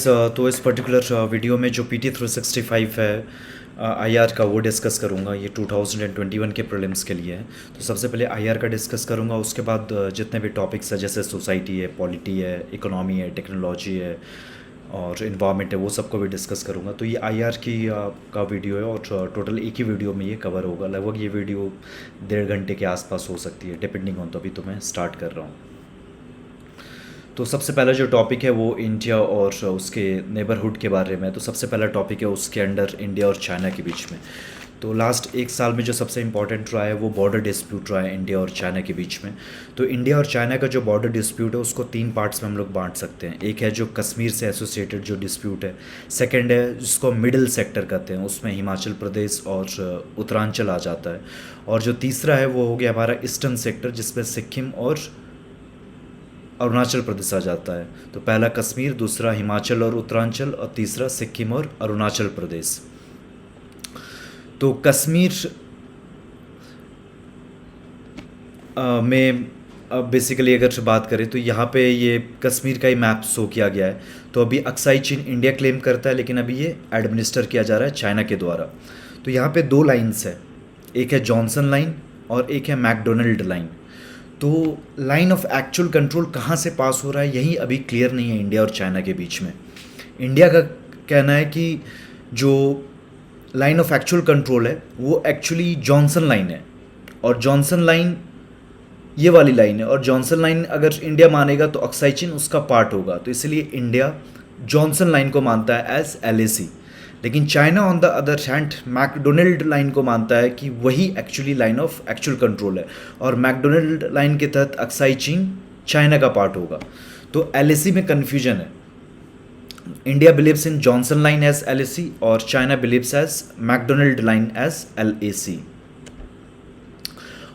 तो इस particular video में जो PT 365 है आईआर का वो डिस्कस करूँगा। ये 2021 के प्रीलिम्स के लिए है। तो सबसे पहले आईआर का डिस्कस करूँगा, उसके बाद जितने भी टॉपिक्स है जैसे सोसाइटी है, पॉलिटी है, इकोनॉमी है, टेक्नोलॉजी है और इन्वायरमेंट है, वो सबको भी डिस्कस करूँगा। तो ये आईआर की का वीडियो है और टोटल एक ही वीडियो में ये कवर होगा। लगभग ये वीडियो 1.5 घंटे के आसपास हो सकती है, डिपेंडिंग ऑन। तो अभी तो मैं स्टार्ट कर रहा हूँ। तो सबसे पहला जो टॉपिक है वो इंडिया और उसके नेबरहुड के बारे में है। तो सबसे पहला टॉपिक है उसके अंडर इंडिया और चाइना के बीच में। तो लास्ट एक साल में जो सबसे इम्पॉर्टेंट रहा है वो बॉर्डर डिस्प्यूट रहा है इंडिया और चाइना के बीच में। तो इंडिया और चाइना का जो बॉर्डर डिस्प्यूट है उसको 3 पार्ट्स में हम लोग बांट सकते हैं। एक है जो कश्मीर से एसोसिएटेड जो डिस्प्यूट है, सेकंड है जिसको मिडिल सेक्टर कहते हैं, उसमें हिमाचल प्रदेश और उत्तरांचल आ जाता है, और जो तीसरा है वो हो गया हमारा ईस्टर्न सेक्टर जिसमें सिक्किम और अरुणाचल प्रदेश आ जाता है। तो पहला कश्मीर, दूसरा हिमाचल और उत्तरांचल और तीसरा सिक्किम और अरुणाचल प्रदेश। तो कश्मीर में बेसिकली अगर बात करें तो यहाँ पे ये कश्मीर का ही मैप शो किया गया है। तो अभी अक्साई चीन इंडिया क्लेम करता है, लेकिन अभी ये एडमिनिस्टर किया जा रहा है चाइना के द्वारा। तो यहाँ पे 2 लाइन्स है, एक है जॉनसन लाइन और एक है मैकडोनल्ड लाइन। तो लाइन ऑफ एक्चुअल कंट्रोल कहाँ से पास हो रहा है यही अभी क्लियर नहीं है इंडिया और चाइना के बीच में। इंडिया का कहना है कि जो लाइन ऑफ एक्चुअल कंट्रोल है वो एक्चुअली जॉनसन लाइन है, और जॉनसन लाइन ये वाली लाइन है, और जॉनसन लाइन अगर इंडिया मानेगा तो अक्साई चीन उसका पार्ट होगा। तो इसलिए इंडिया जॉनसन लाइन को मानता है एज LAC, लेकिन China on the other hand McDonald line को मानता है कि वही actually line of actual control है, और मैकडोनल्ड लाइन के तहत अक्साई चीन चाइना का पार्ट होगा। तो LAC में कन्फ्यूजन है। India believes in Johnson line as LAC और China believes as McDonald line as LAC।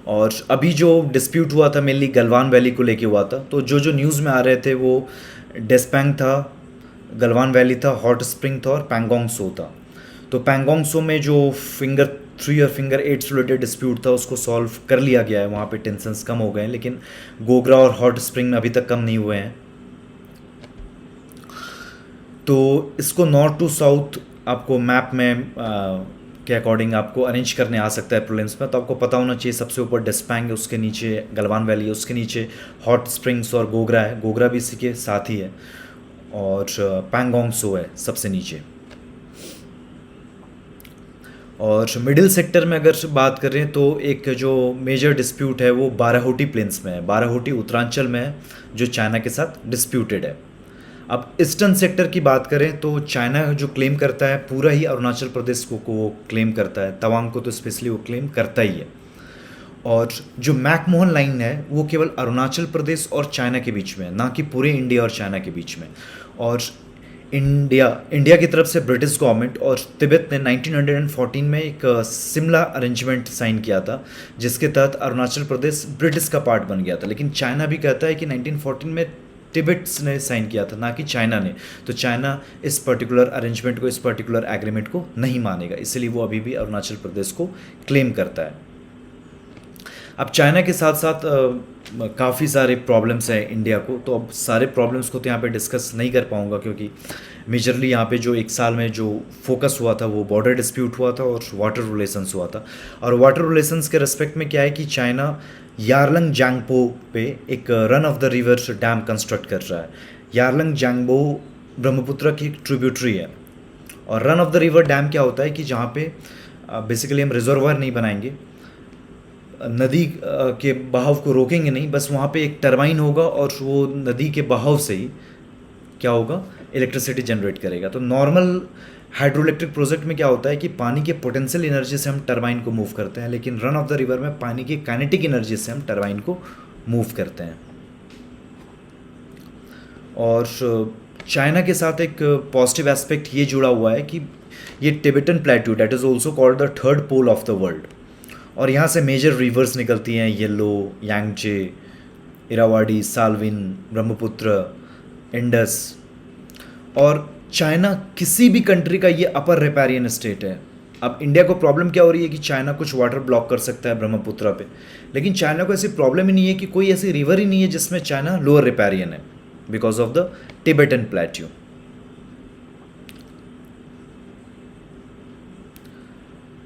और अभी जो डिस्प्यूट हुआ था मेनली गलवान वैली को लेके हुआ था। तो जो न्यूज़ में आ रहे थे वो डेस्पैंग था, गलवान वैली था, हॉट स्प्रिंग था और पैंगोंग सो था। तो पैंगोंग सो में जो फिंगर 3 और फिंगर 8 से रिलेटेड डिस्प्यूट था उसको सॉल्व कर लिया गया है, वहाँ पे टेंशन्स कम हो गए हैं, लेकिन गोगरा और हॉट स्प्रिंग में अभी तक कम नहीं हुए हैं। तो इसको नॉर्थ टू साउथ आपको मैप में के अकॉर्डिंग आपको अरेंज करने आ सकता है प्रीलिम्स में। तो आपको पता होना चाहिए सबसे ऊपर डेस्पैंग है, उसके नीचे गलवान वैली है, उसके नीचे हॉट स्प्रिंग्स और गोगरा है, गोगरा भी इसी के साथ ही है, और पैंगोंग सो है सबसे नीचे। और मिडिल सेक्टर में अगर बात करें तो एक जो मेजर डिस्प्यूट है वो बाराहोटी प्लेन्स में है, बाराहोटी उत्तरांचल में है, जो चाइना के साथ डिस्प्यूटेड है। अब ईस्टर्न सेक्टर की बात करें तो चाइना जो क्लेम करता है पूरा ही अरुणाचल प्रदेश को क्लेम करता है, तवांग को तो स्पेशली वो क्लेम करता ही है। और जो मैकमोहन लाइन है वो केवल अरुणाचल प्रदेश और चाइना के बीच में है, ना कि पूरे इंडिया और चाइना के बीच में। और इंडिया की तरफ से ब्रिटिश गवर्नमेंट और तिब्बत ने 1914 में एक सिमला अरेंजमेंट साइन किया था, जिसके तहत अरुणाचल प्रदेश ब्रिटिश का पार्ट बन गया था। लेकिन चाइना भी कहता है कि 1914 में तिब्बत ने साइन किया था, ना कि चाइना ने। तो चाइना इस पर्टिकुलर अरेंजमेंट को, इस पर्टिकुलर एग्रीमेंट को नहीं मानेगा, इसलिए वो अभी भी अरुणाचल प्रदेश को क्लेम करता है। अब चाइना के साथ साथ काफ़ी सारे प्रॉब्लम्स हैं इंडिया को। तो अब सारे प्रॉब्लम्स को तो यहाँ पे डिस्कस नहीं कर पाऊँगा, क्योंकि मेजरली यहाँ पे जो एक साल में जो फोकस हुआ था वो बॉर्डर डिस्प्यूट हुआ था और वाटर रिलेशंस हुआ था। और वाटर रिलेशंस के रेस्पेक्ट में क्या है कि चाइना यारलंग जांगपो पे एक run of the river dam construct कर रहा है। यारलंग जांगबो ब्रह्मपुत्र की एक ट्रिब्यूटरी है, और run of the river dam क्या होता है कि जहाँ पे बेसिकली हम रिजर्वायर नहीं बनाएंगे, नदी के बहाव को रोकेंगे नहीं, बस वहाँ पे एक टरबाइन होगा और वो नदी के बहाव से ही क्या होगा, इलेक्ट्रिसिटी जनरेट करेगा। तो नॉर्मल हाइड्रो इलेक्ट्रिक प्रोजेक्ट में क्या होता है कि पानी के पोटेंशियल एनर्जी से हम टरबाइन को मूव करते हैं, लेकिन रन ऑफ द रिवर में पानी की काइनेटिक एनर्जी से हम टरबाइन को मूव करते हैं। और चाइना के साथ एक पॉजिटिव एस्पेक्ट ये जुड़ा हुआ है कि ये Tibetan plateau, that is also called the 3rd pole of the world, और यहाँ से मेजर रिवर्स निकलती हैं, yellow, Yangtze, Irrawaddy, Salween, Brahmaputra, Indus. और चाइना किसी भी कंट्री का ये अपर रिपेरियन स्टेट है। अब इंडिया को प्रॉब्लम क्या हो रही है कि चाइना कुछ वाटर ब्लॉक कर सकता है ब्रह्मपुत्र पे, लेकिन चाइना को ऐसी प्रॉब्लम ही नहीं है कि कोई ऐसी रिवर ही नहीं है जिसमें चाइना लोअर रिपेरियन है, because of the Tibetan plateau.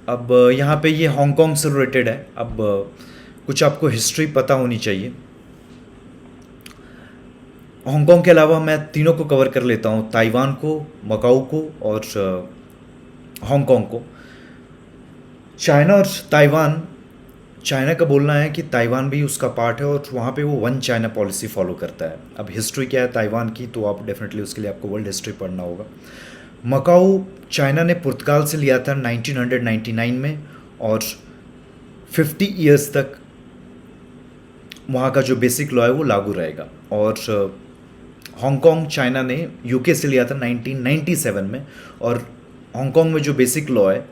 अब यहाँ पे ये हांगकांग से रिलेटेड है। अब कुछ आपको हिस्ट्री पता होनी चाहिए। हांगकांग के अलावा मैं तीनों को कवर कर लेता हूँ, ताइवान को, मकाऊ को और हांगकांग को। चाइना और ताइवान, चाइना का बोलना है कि ताइवान भी उसका पार्ट है और वहाँ पे वो वन चाइना पॉलिसी फॉलो करता है। अब हिस्ट्री क्या है ताइवान की, तो आप डेफिनेटली उसके लिए आपको वर्ल्ड हिस्ट्री पढ़ना होगा। मकाऊ चाइना ने पुर्तगाल से लिया था 1999 में, और 50 ईयर्स तक वहाँ का जो बेसिक लॉ है वो लागू रहेगा। और हांगकांग चाइना ने यूके से लिया था 1997 में, और हांगकांग में जो बेसिक लॉ है,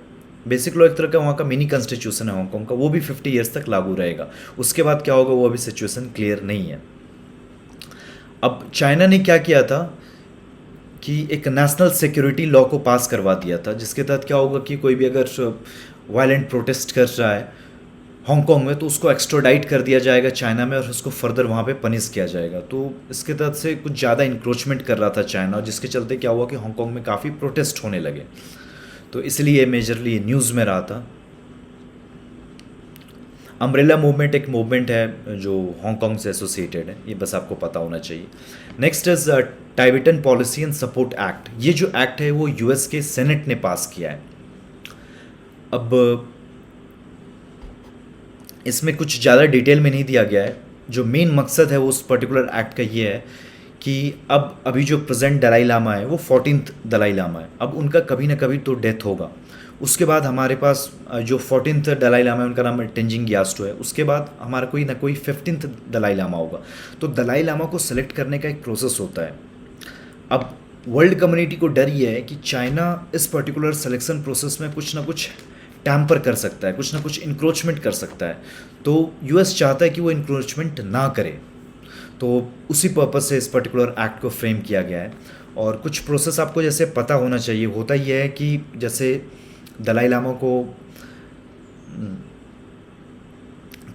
बेसिक लॉ एक तरह का वहाँ का मिनी कॉन्स्टिट्यूशन है हांगकांग का, वो भी 50 ईयर्स तक लागू रहेगा। उसके बाद क्या होगा वो अभी सिचुएशन क्लियर नहीं है। अब चाइना ने क्या किया था कि एक नेशनल सिक्योरिटी लॉ को पास करवा दिया था, जिसके तहत क्या होगा कि कोई भी अगर वायलेंट प्रोटेस्ट कर रहा है हांगकांग में, तो उसको एक्स्ट्राडाइट कर दिया जाएगा चाइना में और उसको फर्दर वहाँ पे पनिश किया जाएगा। तो इसके तहत से कुछ ज़्यादा इंक्रोचमेंट कर रहा था चाइना, और जिसके चलते क्या हुआ कि हांगकांग में काफ़ी प्रोटेस्ट होने लगे। तो इसलिए मेजरली न्यूज़ में रहा था। अम्ब्रेला मूवमेंट एक मूवमेंट है जो हांगकांग से एसोसिएटेड है, ये बस आपको पता होना चाहिए। Next is Tibetan policy and support act. ये जो एक्ट है वो यूएस के सेनेट ने पास किया है। अब इसमें कुछ ज़्यादा डिटेल में नहीं दिया गया है। जो मेन मकसद है वो उस पर्टिकुलर एक्ट का ये है कि अब अभी जो प्रेजेंट दलाई लामा है वो 14th दलाई लामा है। अब उनका कभी ना कभी तो डेथ होगा। उसके बाद हमारे पास जो 14th दलाई लामा है उनका नाम तेंजिंग ग्यास्टो है। उसके बाद हमारा कोई ना कोई 15th दलाई लामा होगा। तो दलाई लामा को सेलेक्ट करने का एक प्रोसेस होता है। अब वर्ल्ड कम्युनिटी को डर ये है कि चाइना इस पर्टिकुलर सिलेक्शन प्रोसेस में कुछ ना कुछ टैम्पर कर सकता है, कुछ ना कुछ इंक्रोचमेंट कर सकता है। तो यूएस चाहता है कि वो इंक्रोचमेंट ना करे। तो उसी पर्पज़ से इस पर्टिकुलर एक्ट को फ्रेम किया गया है। और कुछ प्रोसेस आपको जैसे पता होना चाहिए। होता यह है कि जैसे दलाई लामा को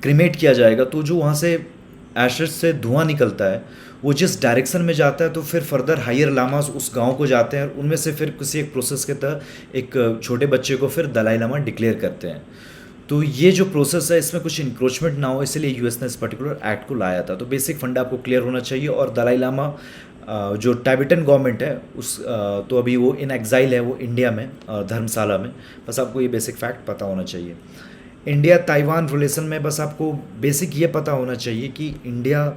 क्रीमेट किया जाएगा, तो जो वहाँ से एशेस से धुआं निकलता है वो जिस डायरेक्शन में जाता है, तो फिर फर्दर हायर लामास उस गांव को जाते हैं और उनमें से फिर किसी एक प्रोसेस के तहत एक छोटे बच्चे को फिर दलाई लामा डिक्लेयर करते हैं। तो ये जो प्रोसेस है इसमें कुछ इंक्रोचमेंट ना हो, इसलिए यूएस ने इस पर्टिकुलर एक्ट को लाया था। तो बेसिक फंडा आपको क्लियर होना चाहिए। और दलाई लामा जो टाइबेटन गवर्नमेंट है उस तो अभी वो इन एग्जाइल है, वो इंडिया में धर्मशाला में। बस आपको ये बेसिक फैक्ट पता होना चाहिए। इंडिया ताइवान रिलेशन में बस आपको बेसिक ये पता होना चाहिए कि इंडिया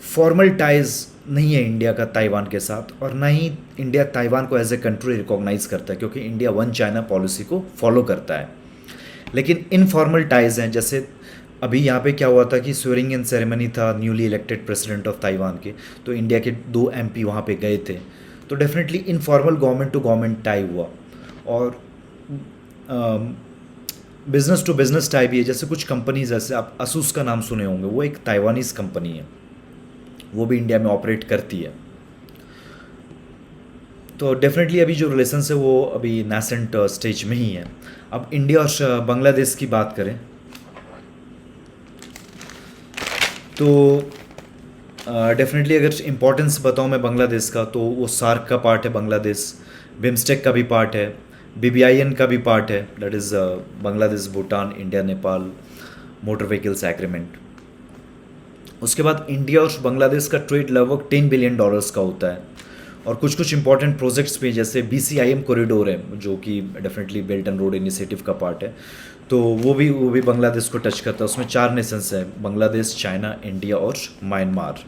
फॉर्मल टाइज नहीं है इंडिया का ताइवान के साथ, और ना ही इंडिया ताइवान को एज ए कंट्री रिकॉग्नाइज करता है, क्योंकि इंडिया वन चाइना पॉलिसी को फॉलो करता है। लेकिन इनफॉर्मल टाइज हैं, जैसे अभी यहाँ पे क्या हुआ था कि स्वेरिंग इन सेरेमनी था newly elected president of Taiwan के, तो इंडिया के 2 एमपी वहाँ पे गए थे। तो definitely informal government to government tie हुआ। और बिजनेस टू बिजनेस टाई भी है। जैसे कुछ कंपनीज, जैसे आप असूस का नाम सुने होंगे, वो एक ताइवानीज कंपनी है, वो भी इंडिया में ऑपरेट करती है। तो डेफिनेटली अभी जो रिलेशंस है वो अभी नेसेंट स्टेज में ही है। अब इंडिया और बांग्लादेश की बात करें तो डेफिनेटली अगर इम्पोर्टेंस बताऊं मैं बांग्लादेश का, तो वो सार्क का पार्ट है बांग्लादेश, बिम्स्टेक का भी पार्ट है, BBIN का भी पार्ट है, that is Bangladesh Bhutan India Nepal motor vehicles agreement. उसके बाद इंडिया और बांग्लादेश का ट्रेड लगभग $10 बिलियन का होता है। और कुछ इंपॉर्टेंट प्रोजेक्ट्स भी, जैसे BCIM कॉरिडोर है जो कि definitely belt and road initiative का पार्ट है, तो वो भी बांग्लादेश को टच करता है। उसमें 4 नेशंस हैं, बांग्लादेश, चाइना, इंडिया और म्यांमार।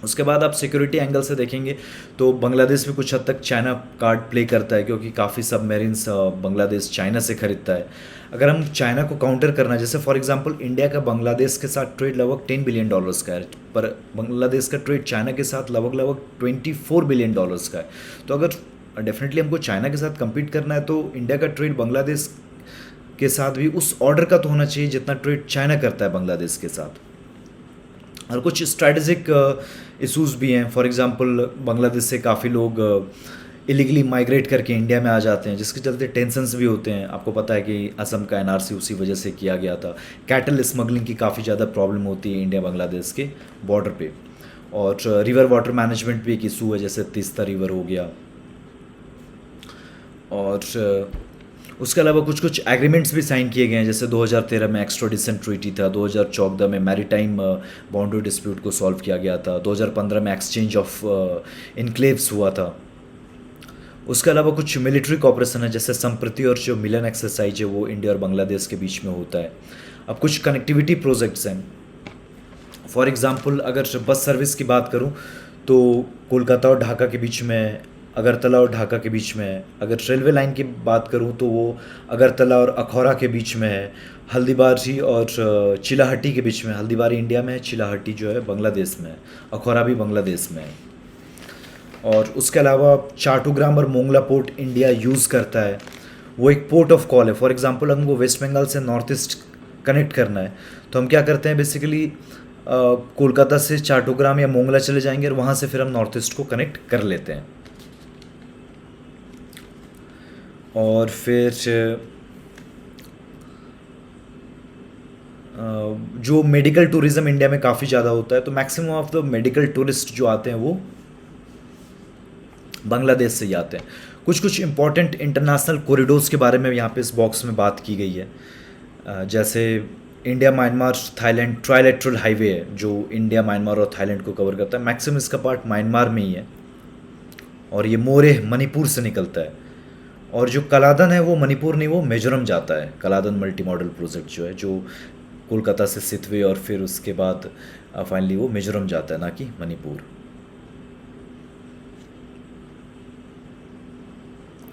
उसके बाद आप सिक्योरिटी एंगल से देखेंगे तो बांग्लादेश में कुछ हद तक चाइना कार्ड प्ले करता है, क्योंकि काफ़ी सबमरीन्स बांग्लादेश चाइना से खरीदता है। अगर हम चाइना को काउंटर करना, जैसे फॉर एग्जांपल इंडिया का बांग्लादेश के साथ ट्रेड लगभग $10 बिलियन का है, पर बांग्लादेश का ट्रेड चाइना के साथ लगभग $24 बिलियन का है। तो अगर डेफिनेटली हमको चाइना के साथ कम्पीट करना है तो इंडिया का ट्रेड बांग्लादेश के साथ भी उस ऑर्डर का तो होना चाहिए जितना ट्रेड चाइना करता है बांग्लादेश के साथ। और कुछ स्ट्रैटेजिक इशूज़ भी हैं। फॉर एग्जांपल बांग्लादेश से काफ़ी लोग इलीगली माइग्रेट करके इंडिया में आ जाते हैं, जिसके चलते टेंशन्स भी होते हैं। आपको पता है कि असम का NRC उसी वजह से किया गया था। कैटल स्मगलिंग की काफ़ी ज़्यादा प्रॉब्लम होती है इंडिया बांग्लादेश के बॉर्डर पे। और रिवर वाटर मैनेजमेंट भी एक इशू है, जैसे तीस्ता रिवर हो गया। और उसके अलावा कुछ कुछ एग्रीमेंट्स भी साइन किए गए हैं, जैसे 2013 में एक्स्ट्राडिशन ट्रीटी था, 2014 में मैरीटाइम बाउंड्री डिस्प्यूट को सॉल्व किया गया था, 2015 में एक्सचेंज ऑफ इनक्लेव्स हुआ था। उसके अलावा कुछ मिलिट्री कॉपरेशन है, जैसे संप्रति और जो मिलन एक्सरसाइज है वो इंडिया और बांग्लादेश के बीच में होता है। अब कुछ कनेक्टिविटी प्रोजेक्ट्स हैं, फॉर एग्ज़ाम्पल अगर बस सर्विस की बात करूं तो कोलकाता और ढाका के बीच में, अगरतला और ढाका के बीच में है। अगर रेलवे लाइन की बात करूं तो वो अगरतला और अखौरा के बीच में है। हल्दीबारी और चिलाहट्टी के बीच में, हल्दीबारी इंडिया में है, चिलाहट्टी जो है बांग्लादेश में है, अखौरा भी बांग्लादेश में है। और उसके अलावा चाटुग्राम और मोंगला पोर्ट इंडिया यूज़ करता है, वो एक पोर्ट ऑफ कॉल है। फॉर एग्जांपल हमको वेस्ट बंगाल से नॉर्थ ईस्ट कनेक्ट करना है तो हम क्या करते हैं, बेसिकली कोलकाता से चाटुग्राम या मोंगला चले जाएंगे और वहाँ से फिर हम नॉर्थ ईस्ट को कनेक्ट कर लेते हैं। और फिर जो मेडिकल टूरिज़्म इंडिया में काफ़ी ज़्यादा होता है, तो maximum of the medical tourist जो आते हैं वो बांग्लादेश से ही आते हैं। कुछ कुछ इंपॉर्टेंट इंटरनेशनल कॉरिडोर्स के बारे में यहाँ पे इस बॉक्स में बात की गई है, जैसे India Myanmar Thailand trilateral highway है जो इंडिया म्यांमार और थाईलैंड को कवर करता है। मैक्सिमम इसका पार्ट म्यांमार में ही है और ये मोरे मणिपुर से निकलता है। और जो कलादन है वो मणिपुर नहीं, वो मिजोरम जाता है। कलादन मल्टी मॉडल प्रोजेक्ट जो है, जो कोलकाता से सितवे और फिर उसके बाद फाइनली वो मिजोरम जाता है, ना कि मणिपुर।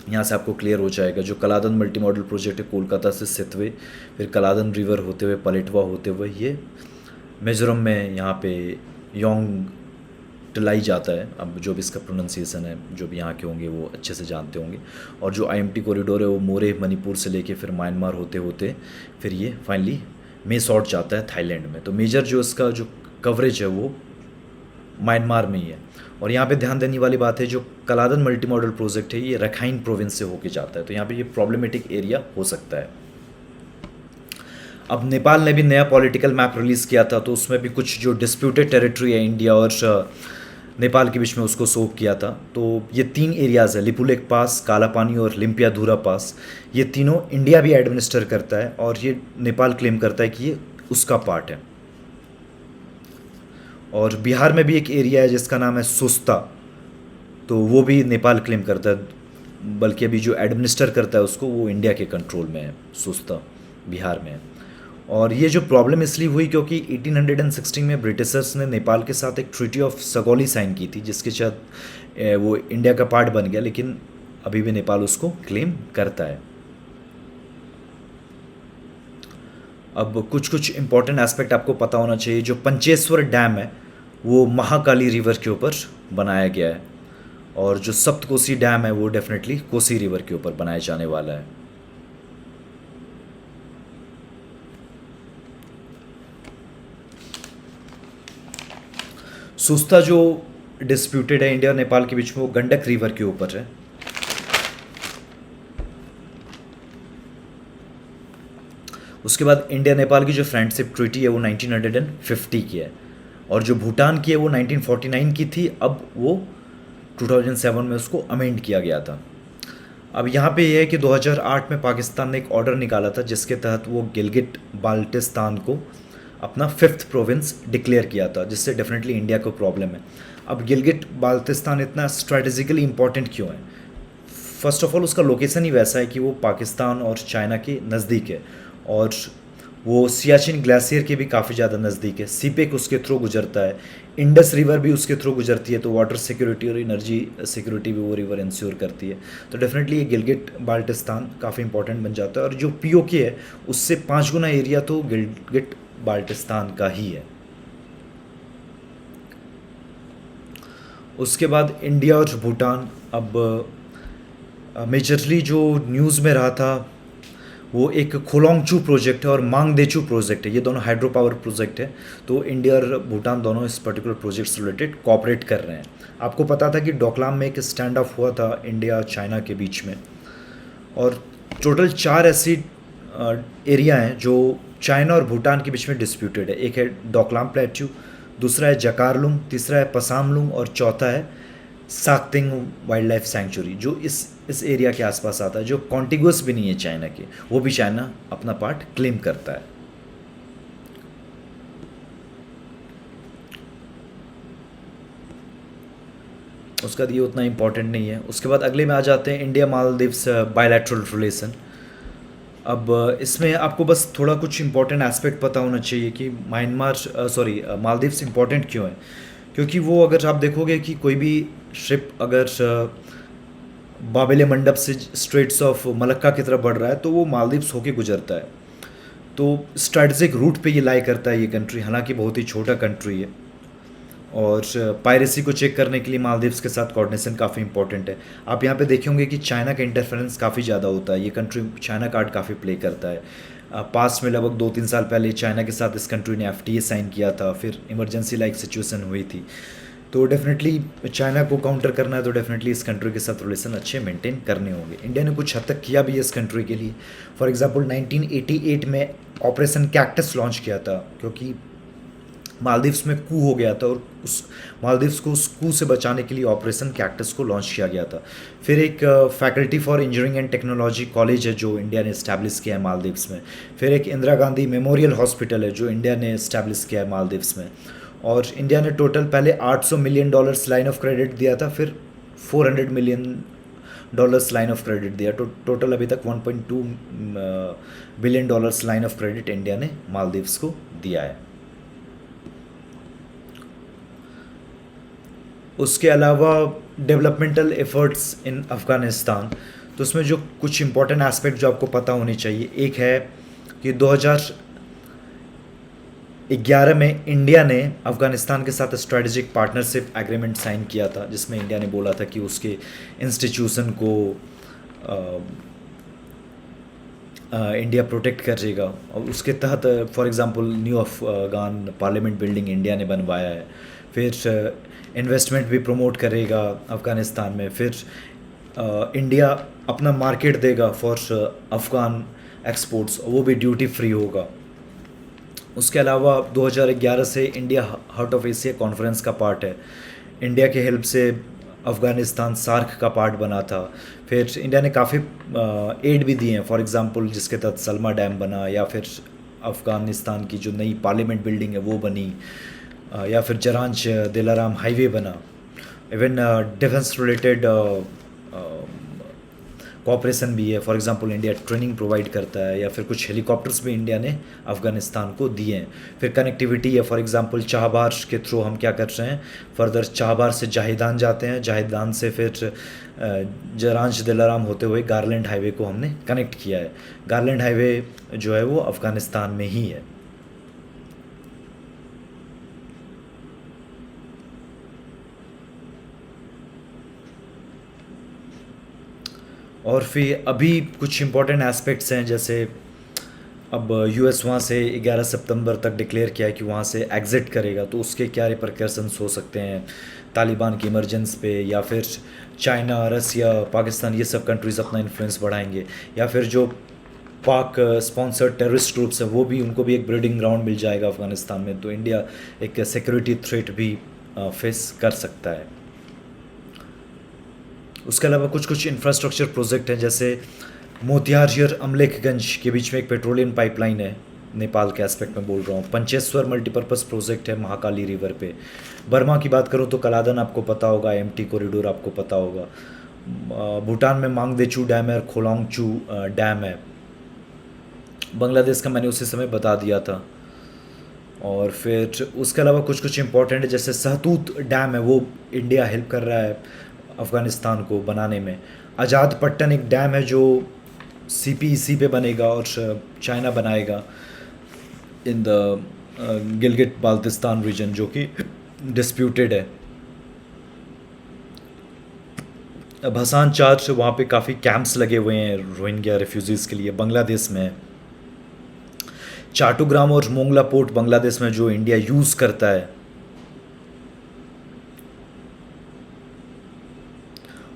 यहाँ से आपको क्लियर हो जाएगा, जो कलादन मल्टी मॉडल प्रोजेक्ट है कोलकाता से सितवे, फिर कलादन रिवर होते हुए पलेटवा होते हुए ये मिजोरम में यहाँ पे योंग टलाई जाता है। अब जो भी इसका प्रोनाउंसिएशन है, जो भी यहाँ के होंगे वो अच्छे से जानते होंगे। और जो आईएमटी कॉरिडोर है वो मोरे मणिपुर से लेके फिर म्यांमार होते होते फिर ये फाइनली मेसॉट जाता है थाईलैंड में। तो मेजर जो इसका जो कवरेज है वो म्यांमार में ही है। और यहाँ पे ध्यान देने वाली बात है, जो कलादन मल्टी मॉडल प्रोजेक्ट है ये रखाइन प्रोविंस से होके जाता है, तो यहाँ पे ये प्रॉब्लमेटिक एरिया हो सकता है। अब नेपाल ने भी नया पॉलिटिकल मैप रिलीज़ किया था, तो उसमें भी कुछ जो डिस्प्यूटेड टेरिटरी है इंडिया और नेपाल के बीच में उसको सोप किया था। तो ये 3 एरियाज़ है, लिपुलेख पास, कालापानी और लिम्पियाधुरा पास, ये तीनों इंडिया भी एडमिनिस्टर करता है और ये नेपाल क्लेम करता है कि ये उसका पार्ट है। और बिहार में भी एक एरिया है जिसका नाम है सुस्ता, तो वो भी नेपाल क्लेम करता है, बल्कि अभी जो एडमिनिस्टर करता है उसको वो इंडिया के कंट्रोल में है, सुस्ता बिहार में है। और ये जो प्रॉब्लम इसलिए हुई क्योंकि 1816 में ब्रिटिशर्स ने नेपाल के साथ एक ट्रीटी ऑफ सगौली साइन की थी, जिसके साथ वो इंडिया का पार्ट बन गया, लेकिन अभी भी नेपाल उसको क्लेम करता है। अब कुछ कुछ इंपॉर्टेंट एस्पेक्ट आपको पता होना चाहिए। जो पंचेश्वर डैम है वो महाकाली रिवर के ऊपर बनाया गया है, और जो सप्तकोसी डैम है वो डेफिनेटली कोसी रिवर के ऊपर बनाया जाने वाला है। सुस्ता जो डिस्प्यूटेड है इंडिया और नेपाल के बीच में, वो गंडक रिवर के ऊपर है। उसके बाद इंडिया नेपाल की जो फ्रेंडशिप ट्रीटी है वो 1950 की है, और जो भूटान की है वो 1949 की थी। अब वो 2007 में उसको अमेंड किया गया था। अब यहाँ पे ये है कि 2008 में पाकिस्तान ने एक ऑर्डर निकाला था जिसके तहत वो गिलगिट बाल्टिस्तान को अपना 5th प्रोविंस डिक्लेयर किया था, जिससे डेफिनेटली इंडिया को प्रॉब्लम है। अब गिलगिट बाल्टिस्तान इतना स्ट्रेटेजिकली इंपॉर्टेंट क्यों है? फर्स्ट ऑफ ऑल उसका लोकेशन ही वैसा है कि वो पाकिस्तान और चाइना के नज़दीक है, और वो सियाचिन ग्लेशियर के भी काफ़ी ज़्यादा नज़दीक है। सीपेक उसके थ्रू गुजरता है, इंडस रिवर भी उसके थ्रू गुजरती है, तो वाटर सिक्योरिटी और एनर्जी सिक्योरिटी भी वो रिवर इंश्योर करती है। तो डेफिनेटली ये गिलगिट बाल्टिस्तान काफ़ी इंपॉर्टेंट बन जाता है, और जो पीओके है उससे 5 गुना एरिया तो गिलगिट बाल्टिस्तान का ही है। उसके बाद इंडिया और भूटान, अब मेजरली जो न्यूज़ में रहा था वो एक खोलोंगचू प्रोजेक्ट है और मांगदेचू प्रोजेक्ट है। ये दोनों हाइड्रो पावर प्रोजेक्ट है, तो इंडिया और भूटान दोनों इस पर्टिकुलर प्रोजेक्ट से रिलेटेड कोऑपरेट कर रहे हैं। आपको पता था कि डोकलाम में एक स्टैंड ऑफ हुआ था इंडिया और चाइना के बीच में, और टोटल 4 ऐसी एरिया हैं जो चाइना और भूटान के बीच में डिस्प्यूटेड है। एक है डोकलाम प्लेट्यू, दूसरा है जकारलुंग, तीसरा है पसामलुंग और चौथा है साक्तिंग वाइल्ड लाइफ सेंचुरी जो इस एरिया के आसपास आता है, जो कॉन्टिगुअस भी नहीं है चाइना के, वो भी चाइना अपना पार्ट क्लेम करता है। उसका ये उतना इम्पोर्टेंट नहीं है। उसके बाद अगले में आ जाते हैं इंडिया मालदीव्स बायलैटरल रिलेशन। अब इसमें आपको बस थोड़ा कुछ इंपॉर्टेंट एस्पेक्ट पता होना चाहिए कि मालदीव्स इंपॉर्टेंट क्यों है। क्योंकि वो अगर आप देखोगे कि कोई भी शिप अगर बाबेले मंडप से स्ट्रेट्स ऑफ मलक्का की तरफ बढ़ रहा है तो वो मालदीव्स होके गुजरता है। तो स्ट्रेटजिक रूट पे ये लाई करता है ये कंट्री, हालांकि बहुत ही छोटा कंट्री है। और पायरेसी को चेक करने के लिए मालदीव्स के साथ कोऑर्डिनेशन काफ़ी इंपॉर्टेंट है। आप यहाँ पे देखेंगे कि चाइना का इंटरफेरेंस काफ़ी ज़्यादा होता है, ये कंट्री चाइना कार्ड काफ़ी प्ले करता है। पास में लगभग 2-3 साल पहले चाइना के साथ इस कंट्री ने FTA साइन किया था, फिर इमरजेंसी लाइक सिचुएशन हुई थी। तो डेफिनेटली चाइना को काउंटर करना है तो डेफिनेटली इस कंट्री के साथ रिलेशन अच्छे मेंटेन करने होंगे। इंडिया ने कुछ हद तक किया भी है इस कंट्री के लिए। फॉर एग्जांपल 1988 में ऑपरेशन कैक्टस लॉन्च किया था, क्योंकि मालदीव्स में कू हो गया था और उस मालदीव्स को उस कू से बचाने के लिए ऑपरेशन कैक्टस को लॉन्च किया गया था। फिर एक faculty for engineering and technology college है जो इंडिया ने इस्टेब्लिश किया है मालदीव्स में। फिर एक इंदिरा गांधी मेमोरियल हॉस्पिटल है जो इंडिया ने इस्टेब्लिश किया है मालदीव्स में। और इंडिया ने टोटल पहले $800 मिलियन लाइन ऑफ क्रेडिट दिया था, फिर $400 मिलियन लाइन ऑफ क्रेडिट दिया। टोटल अभी तक $1.2 billion line of credit India ने मालदीव्स को दिया है। उसके अलावा डेवलपमेंटल एफर्ट्स इन अफ़गानिस्तान, तो उसमें जो कुछ इंपॉर्टेंट एस्पेक्ट जो आपको पता होने चाहिए, एक है कि 2011 में इंडिया ने अफ़गानिस्तान के साथ स्ट्रेटेजिक पार्टनरशिप एग्रीमेंट साइन किया था, जिसमें इंडिया ने बोला था कि उसके इंस्टीट्यूशन को इंडिया प्रोटेक्ट करेगा। और उसके तहत for example new Afghan parliament building India ने बनवाया है। फिर इन्वेस्टमेंट भी प्रमोट करेगा अफ़गानिस्तान में। फिर इंडिया अपना मार्केट देगा फॉर अफ़गान एक्सपोर्ट्स, वो भी ड्यूटी फ्री होगा। उसके अलावा 2011 से India heart of Asia conference का पार्ट है। इंडिया के हेल्प से अफ़गानिस्तान सार्क का पार्ट बना था। फिर इंडिया ने काफ़ी एड भी दिए हैं, फॉर एग्जांपल जिसके तहत सलमा डैम बना, या फिर अफ़गानिस्तान की जो नई पार्लियामेंट बिल्डिंग है वो बनी, या फिर जरांज दिलाराम हाईवे बना। इवन डिफेंस रिलेटेड कोऑपरेशन भी है, for example India training provide करता है, या फिर कुछ हेलीकॉप्टर्स भी इंडिया ने अफ़गानिस्तान को दिए हैं। फिर कनेक्टिविटी है, फॉर एग्जांपल चाहबार के थ्रू हम क्या कर रहे हैं, फर्दर चाहबार से जाहिदान जाते हैं, जाहिदान से फिर जरांज दिलाराम होते हुए गारलैंड हाईवे को हमने कनेक्ट किया है। गारलैंड हाईवे जो है वो अफ़गानिस्तान में ही है। और फिर अभी कुछ इंपॉर्टेंट एस्पेक्ट्स हैं, जैसे अब US वहाँ से 11 सितंबर तक डिक्लेयर किया है कि वहाँ से एग्ज़िट करेगा, तो उसके क्या रिपरकशंस हो सकते हैं तालिबान की इमरजेंस पे, या फिर चाइना, रसिया, पाकिस्तान ये सब कंट्रीज़ अपना इन्फ्लुएंस बढ़ाएंगे, या फिर जो पाक स्पॉन्सर्ड टेररिस्ट ग्रुप्स हैं वो भी, उनको भी एक ब्रीडिंग ग्राउंड मिल जाएगा अफ़गानिस्तान में। तो इंडिया एक सिक्योरिटी थ्रेट भी फेस कर सकता है। उसके अलावा कुछ कुछ इंफ्रास्ट्रक्चर प्रोजेक्ट हैं, जैसे मोतिहारी अमलेखगंज के बीच में एक पेट्रोलियम पाइपलाइन है, नेपाल के एस्पेक्ट में बोल रहा हूँ। पंचेश्वर मल्टीपर्पज़ प्रोजेक्ट है महाकाली रिवर पे। बर्मा की बात करूँ तो कलादन आपको पता होगा, MT कॉरिडोर आपको पता होगा। भूटान में मांगदेचू डैम है और खोलांगचू डैम है। बांग्लादेश का मैंने उसी समय बता दिया था। और फिर उसके अलावा कुछ कुछ इंपॉर्टेंट है, जैसे सहतूत डैम है, वो इंडिया हेल्प कर रहा है अफ़गानिस्तान को बनाने में। आज़ाद पट्टन एक डैम है जो CPEC पे बनेगा और चाइना बनाएगा in the Gilgit Baltistan region, जो कि डिस्प्यूटेड है। अब हसान चार वहाँ पे काफ़ी कैंप्स लगे हुए हैं रोहिंग्या रेफ्यूजीज़ के लिए, बांग्लादेश में। चाटुग्राम और मोंगला पोर्ट बांग्लादेश में जो इंडिया यूज़ करता है।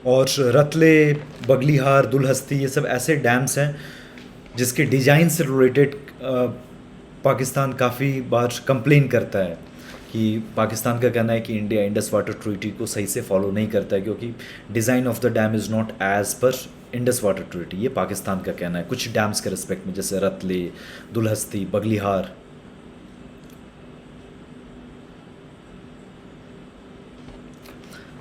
और रतले, बगलीहार, दुलहस्ती ये सब ऐसे डैम्स हैं जिसके डिज़ाइन से रिलेटेड पाकिस्तान काफ़ी बार कंप्लेन करता है कि पाकिस्तान का कहना है कि इंडिया इंडस वाटर ट्रीटी को सही से फॉलो नहीं करता है क्योंकि design of the dam is not as per Indus water treaty, ये पाकिस्तान का कहना है कुछ डैम्स के रिस्पेक्ट में, जैसे रतले, दुलहस्ती, बगलिहार।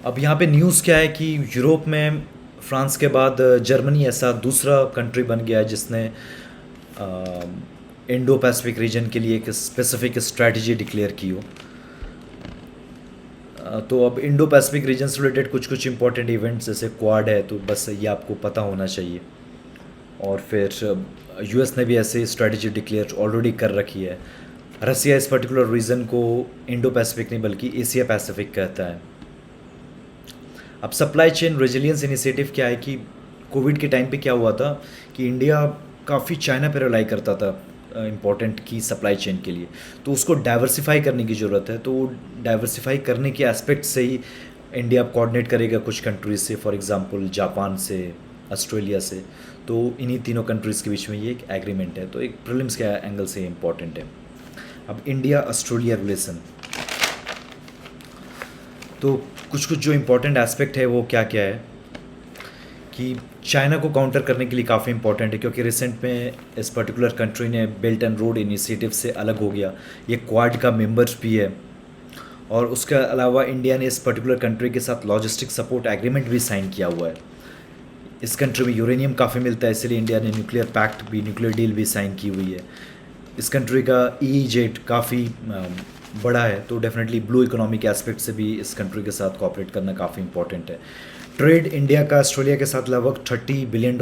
अब यहाँ पे न्यूज़ क्या है कि यूरोप में फ्रांस के बाद जर्मनी ऐसा दूसरा कंट्री बन गया है जिसने इंडो पैसिफिक रीजन के लिए एक स्पेसिफिक स्ट्रैटेजी डिक्लेयर की हो। तो अब इंडो पैसिफिक रीजन से रिलेटेड कुछ कुछ इंपॉर्टेंट इवेंट्स जैसे क्वाड है, तो बस ये आपको पता होना चाहिए। और फिर यूएस ने भी ऐसे स्ट्रैटेजी डिक्लेयर ऑलरेडी कर रखी है। रसिया इस पर्टिकुलर रीजन को इंडो पैसिफिक नहीं बल्कि एशिया पैसिफिक कहता है। अब सप्लाई चेन रेजिलियंस इनिशिएटिव क्या है कि कोविड के टाइम पे क्या हुआ था कि इंडिया काफ़ी चाइना पर रिलाई करता था इम्पॉर्टेंट की सप्लाई चेन के लिए, तो उसको डाइवर्सिफाई करने की ज़रूरत है। तो डाइवर्सिफाई करने के एस्पेक्ट से ही इंडिया कोऑर्डिनेट करेगा कुछ कंट्रीज से, फॉर एग्जांपल जापान से, ऑस्ट्रेलिया से। तो इन्हीं तीनों कंट्रीज़ के बीच में ये एक एग्रीमेंट है, तो एक प्रीलिम्स के एंगल से इम्पॉर्टेंट है। अब इंडिया ऑस्ट्रेलिया रिलेशन, तो कुछ कुछ जो इम्पोर्टेंट एस्पेक्ट है वो क्या क्या है कि चाइना को काउंटर करने के लिए काफ़ी इंपॉर्टेंट है क्योंकि रिसेंट में इस पर्टिकुलर कंट्री ने बेल्ट एंड रोड इनिशिएटिव से अलग हो गया, ये क्वाड का मेंबर भी है। और उसके अलावा इंडिया ने इस पर्टिकुलर कंट्री के साथ लॉजिस्टिक सपोर्ट एग्रीमेंट भी साइन किया हुआ है। इस कंट्री में यूरेनियम काफ़ी मिलता है, इसलिए इंडिया ने न्यूक्लियर पैक्ट भी, न्यूक्लियर डील भी साइन की हुई है। इस कंट्री का EEZ काफ़ी बड़ा है, तो डेफिनेटली ब्लू इकोनॉमिक एस्पेक्ट से भी इस कंट्री के साथ कोऑपरेट करना काफ़ी इंपॉर्टेंट है। ट्रेड इंडिया का ऑस्ट्रेलिया के साथ लगभग $30 बिलियन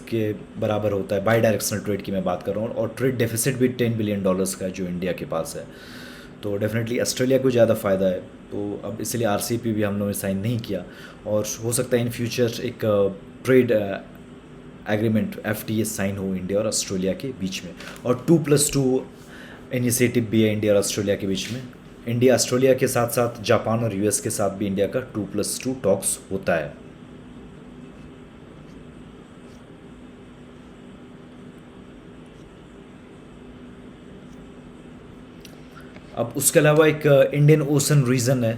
के बराबर होता है, बाई डायरेक्शनल ट्रेड की मैं बात कर रहा हूँ। और ट्रेड डेफिसिट भी $10 बिलियन का है जो इंडिया के पास है, तो डेफिनेटली ऑस्ट्रेलिया को ज़्यादा फ़ायदा है। तो अब इसलिए RCEP भी हम लोगों ने साइन नहीं किया, और हो सकता है इन फ्यूचर एक ट्रेड एग्रीमेंट FTA साइन हो इंडिया और ऑस्ट्रेलिया के बीच में। और 2+2 इनिशिएटिव भी है इंडिया और ऑस्ट्रेलिया के बीच में। इंडिया ऑस्ट्रेलिया के साथ साथ जापान और US के साथ भी इंडिया का 2+2 टॉक्स होता है। अब उसके अलावा एक इंडियन ओशन रीजन है,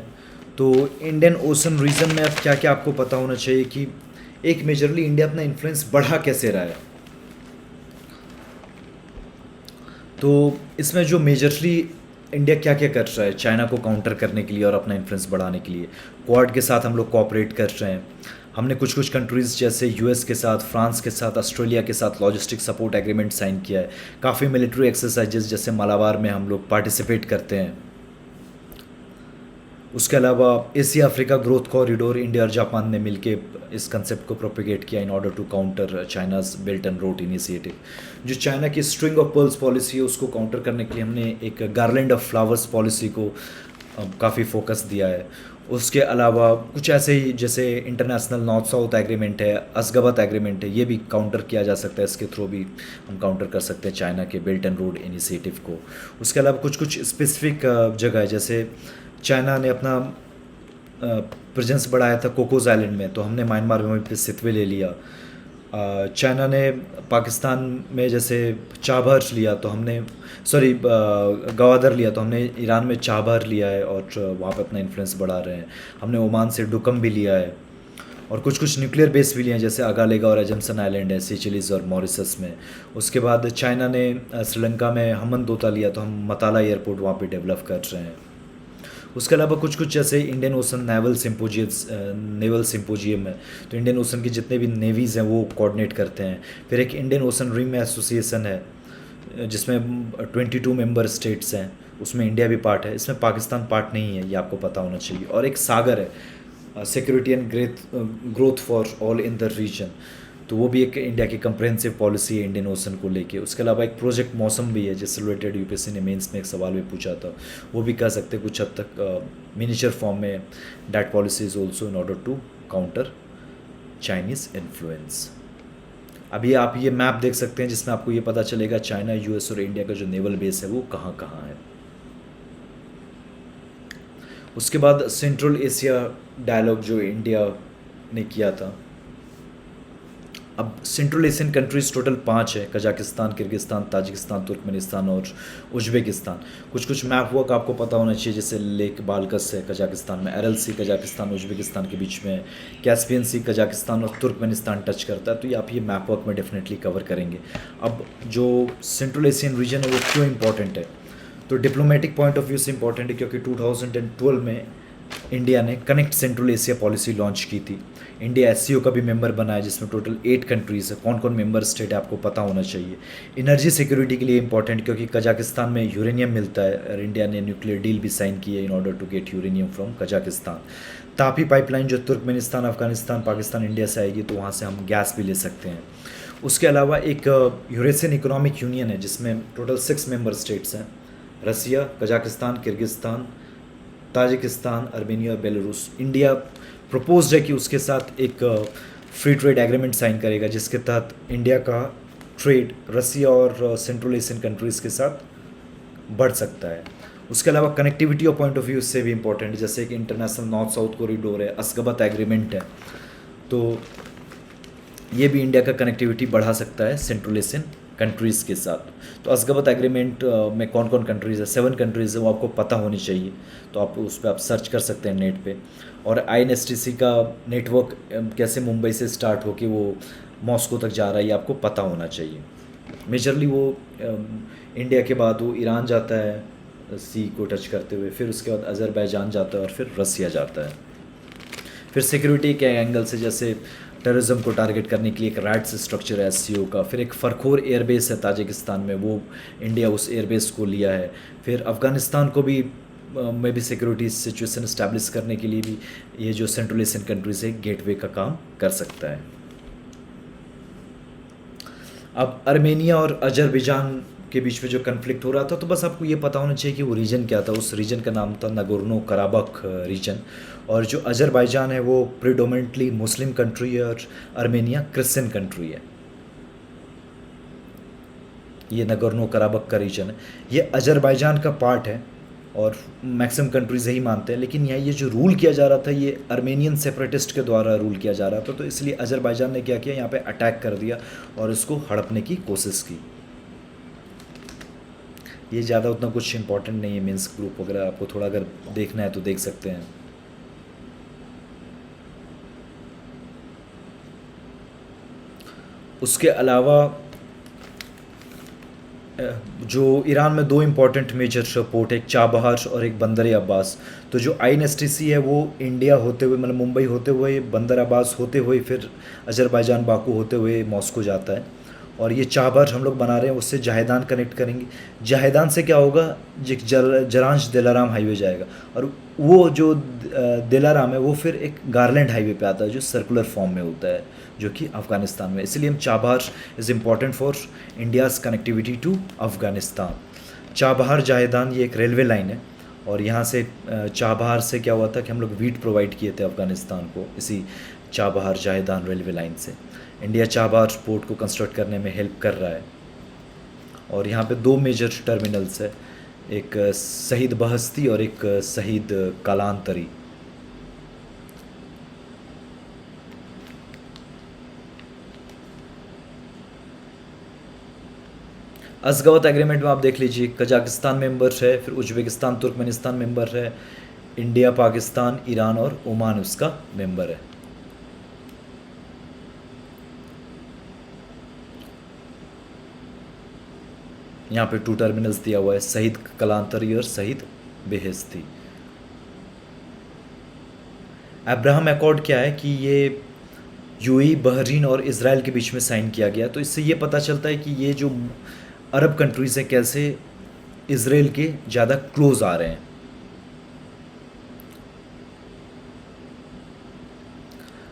तो इंडियन ओशन रीजन में अब क्या क्या आपको पता होना चाहिए कि एक मेजरली इंडिया अपना इन्फ्लुएंस बढ़ा कैसे रहा है। तो इसमें जो मेजरली इंडिया क्या क्या कर रहा है चाइना को काउंटर करने के लिए और अपना इन्फ्लुएंस बढ़ाने के लिए, क्वाड के साथ हम लोग कोऑपरेट कर रहे हैं। हमने कुछ कुछ कंट्रीज़ जैसे US के साथ, फ्रांस के साथ, ऑस्ट्रेलिया के साथ लॉजिस्टिक सपोर्ट एग्रीमेंट साइन किया है। काफ़ी मिलिट्री एक्सरसाइजेज जैसे मालाबार में हम लोग पार्टिसिपेट करते हैं। उसके अलावा Asia Africa growth corridor India और जापान ने मिलके इस कंसेप्ट को प्रोपिगेट किया in order to counter China's belt and road initiative. जो चाइना की स्ट्रिंग ऑफ पर्ल्स पॉलिसी है उसको काउंटर करने के लिए हमने एक गार्लैंड ऑफ फ्लावर्स पॉलिसी को काफ़ी फोकस दिया है। उसके अलावा कुछ ऐसे ही जैसे इंटरनेशनल नॉर्थ साउथ एग्रीमेंट है, असगबत एग्रीमेंट है, ये भी काउंटर किया जा सकता है, इसके थ्रू भी हम काउंटर कर सकते हैं चाइना के बेल्ट एंड रोड इनिशिएटिव को। उसके अलावा कुछ कुछ स्पेसिफिक जगह है, जैसे चाइना ने अपना प्रेजेंस बढ़ाया था कोकोस आइलैंड में, तो हमने म्यांमार में वहीं पे सितवे ले लिया। चाइना ने पाकिस्तान में जैसे चाबहार लिया तो हमने गवादर लिया, तो हमने ईरान में चाबहार लिया है और वहाँ पे अपना इन्फ्लुएंस बढ़ा रहे हैं। हमने ओमान से डुकम भी लिया है, और कुछ कुछ न्यूक्लियर बेस भी लिए हैं जैसे अगालेगा और एजम्सन आइलैंड है सीचिलीज और मॉरिशस में। उसके बाद चाइना ने श्रीलंका में हमनतोता लिया, तो हम मताला एयरपोर्ट वहाँ पे डेवलप कर रहे हैं। उसके अलावा कुछ कुछ जैसे इंडियन ओशन नेवल सिम्पोजियम है, तो इंडियन ओशन की जितने भी नेवीज़ हैं वो कोऑर्डिनेट करते हैं। फिर एक इंडियन ओशन रिम एसोसिएशन है जिसमें 22 मेंबर स्टेट्स हैं, उसमें इंडिया भी पार्ट है, इसमें पाकिस्तान पार्ट नहीं है, ये आपको पता होना चाहिए। और एक सागर है security and growth for all in the region, तो वो भी एक इंडिया की कंप्रहेंसिव पॉलिसी है इंडियन ओशन को लेके। उसके अलावा एक प्रोजेक्ट मौसम भी है जिससे रिलेटेड UPSC ने मेंस में एक सवाल भी पूछा था, वो भी कह सकते हैं कुछ हद तक मिनिएचर फॉर्म में that policy is also in order to counter Chinese influence. अभी आप ये मैप देख सकते हैं जिसमें आपको ये पता चलेगा चाइना, US और इंडिया का जो नेवल बेस है वो कहाँ कहाँ है। उसके बाद सेंट्रल एशिया डायलॉग जो इंडिया ने किया था, अब सेंट्रल एशियन कंट्रीज़ टोटल 5 है, कजाकिस्तान, किर्गिस्तान, ताजिकिस्तान, तुर्कमेनिस्तान और उज़्बेकिस्तान। कुछ कुछ मैप वर्क आपको पता होना चाहिए, जैसे लेक बाल्कस है कजाकिस्तान में, एरल सी कजाकिस्तान उज़्बेकिस्तान के बीच में, कैस्पियन सी कजाकिस्तान और तुर्कमेनिस्तान टच करता है, तो ये आप ये मैप वर्क में डेफिनेटली कवर करेंगे। अब जो सेंट्रल एशियन रीजन है वो क्यों इंपॉर्टेंट है, तो डिप्लोमेटिक पॉइंट ऑफ व्यू से इंपॉर्टेंट है क्योंकि 2012 में इंडिया ने connect central Asia policy launch की थी। इंडिया एससीओ का भी मेंबर बना है, जिसमें टोटल 8 कंट्रीज़ है। कौन कौन मेंबर स्टेट है आपको पता होना चाहिए। एनर्जी सिक्योरिटी के लिए इंपॉर्टेंट क्योंकि कजाकिस्तान में यूरेनियम मिलता है और इंडिया ने न्यूक्लियर डील भी साइन की है in order to get uranium from Kazakhstan. TAPI pipeline जो तुर्कमेनिस्तान, अफगानिस्तान, पाकिस्तान, इंडिया से आएगी, तो वहाँ से हम गैस भी ले सकते हैं। उसके अलावा एक यूरेशियन इकोनॉमिक यूनियन है जिसमें टोटल 6 मेंबर स्टेट्स हैं, रसिया, कजाकिस्तान, किर्गिस्तान, ताजिकिस्तान, अर्मेनिया और बेलारूस। इंडिया प्रपोज्ड है कि उसके साथ एक फ्री ट्रेड एग्रीमेंट साइन करेगा जिसके तहत इंडिया का ट्रेड रसिया और सेंट्रल एशियन कंट्रीज़ के साथ बढ़ सकता है। उसके अलावा कनेक्टिविटी और पॉइंट ऑफ व्यू से भी इंपॉर्टेंट है, जैसे कि इंटरनेशनल नॉर्थ साउथ कॉरिडोर है, अस्गबत एग्रीमेंट है, तो ये भी इंडिया का कनेक्टिविटी बढ़ा सकता है सेंट्रल एशियन कंट्रीज़ के साथ। तो अस्गबत एग्रीमेंट में कौन कौन कंट्रीज़ है, 7 कंट्रीज़ है, वो आपको पता होनी चाहिए, तो आप उस पर आप सर्च कर सकते हैं नेट पे। और INSTC का नेटवर्क कैसे मुंबई से स्टार्ट होके वो मॉस्को तक जा रहा है, ये आपको पता होना चाहिए। मेजरली वो इंडिया के बाद वो ईरान जाता है सी को टच करते हुए, फिर उसके बाद अज़रबैजान जाता है और फिर रसिया जाता है। फिर सिक्योरिटी के एंगल से जैसे टेररिज्म को टारगेट करने के लिए एक रैट्स स्ट्रक्चर है एससीओ का। फिर एक फरखोर एयरबेस है ताजिकिस्तान में, वो इंडिया उस एयरबेस को लिया है। फिर अफ़गानिस्तान को भी में भी सिक्योरिटी सिचुएशन इस्टेब्लिश करने के लिए भी ये जो सेंट्रल एशियन कंट्रीज़ है गेटवे का काम कर सकता है। अब अर्मेनिया और अजरबैजान के बीच में जो कन्फ्लिक्ट हो रहा था, तो बस आपको ये पता होना चाहिए कि वो रीजन क्या था। उस रीजन का नाम था नगोर्नो कराबख रीजन। और जो अजरबैजान है वो प्रीडोमिनेंटली मुस्लिम कंट्री है और अर्मेनिया क्रिश्चियन कंट्री है। ये नगोर्नो कराबख का रीजन है, ये अजरबैजान का पार्ट है और मैक्सिमम कंट्रीज यही मानते हैं। लेकिन यहाँ ये जो रूल किया जा रहा था ये अर्मेनियन सेपरेटिस्ट के द्वारा रूल किया जा रहा था, तो इसलिए अजरबैजान ने क्या किया, यहाँ पे अटैक कर दिया और इसको हड़पने की कोशिश की। ये ज़्यादा उतना कुछ इंपॉर्टेंट नहीं है, मीन्स ग्रुप वगैरह आपको थोड़ा अगर देखना है तो देख सकते हैं। उसके अलावा जो ईरान में 2 इम्पॉर्टेंट मेजर पोर्ट है, एक चाबहार और एक बंदर अब्बास। तो जो INSTC है वो इंडिया होते हुए, मतलब मुंबई होते हुए, बंदर अब्बास होते हुए, फिर अजरबैजान बाकू होते हुए मॉस्को जाता है। और ये चाबहार हम लोग बना रहे हैं, उससे जाहेदान कनेक्ट करेंगे। जाहेदान से क्या होगा, जरांश दिलाराम हाईवे जाएगा और वो जो दिलाराम है वो फिर एक गारलैंड हाईवे पे आता है जो सर्कुलर फॉर्म में होता है, जो कि अफ़गानिस्तान में। इसलिए हम Chabahar is important for India's connectivity to Afghanistan. Chabahar Zahedan ये एक रेलवे लाइन है और यहाँ से चाबहार से क्या हुआ था कि हम लोग वीट प्रोवाइड किए थे अफ़गानिस्तान को इसी चाबहार जाहेदान रेलवे लाइन से। इंडिया चाबहार पोर्ट को कंस्ट्रक्ट करने में हेल्प कर रहा है। और यहाँ पे 2 मेजर टर्मिनल्स है, एक शहीद बहस्ती और एक शहीद कालांतरी। अस्गबत एग्रीमेंट में आप देख लीजिए, कजाकिस्तान मेंबर है, फिर उज्बेकिस्तान तुर्कमेनिस्तान मेंबर है, इंडिया, पाकिस्तान, ईरान और ओमान उसका मेंबर है। यहाँ पे 2 टर्मिनल्स दिया हुआ है, शहीद कलांतरी और शहीद बेहेस्ती। अब्राहम अकॉर्ड क्या है कि ये यूएई, बहरीन और इज़राइल के बीच में साइन किया गया। तो इससे ये पता चलता है कि ये जो अरब कंट्रीज़ हैं कैसे इज़राइल के ज़्यादा क्लोज आ रहे हैं।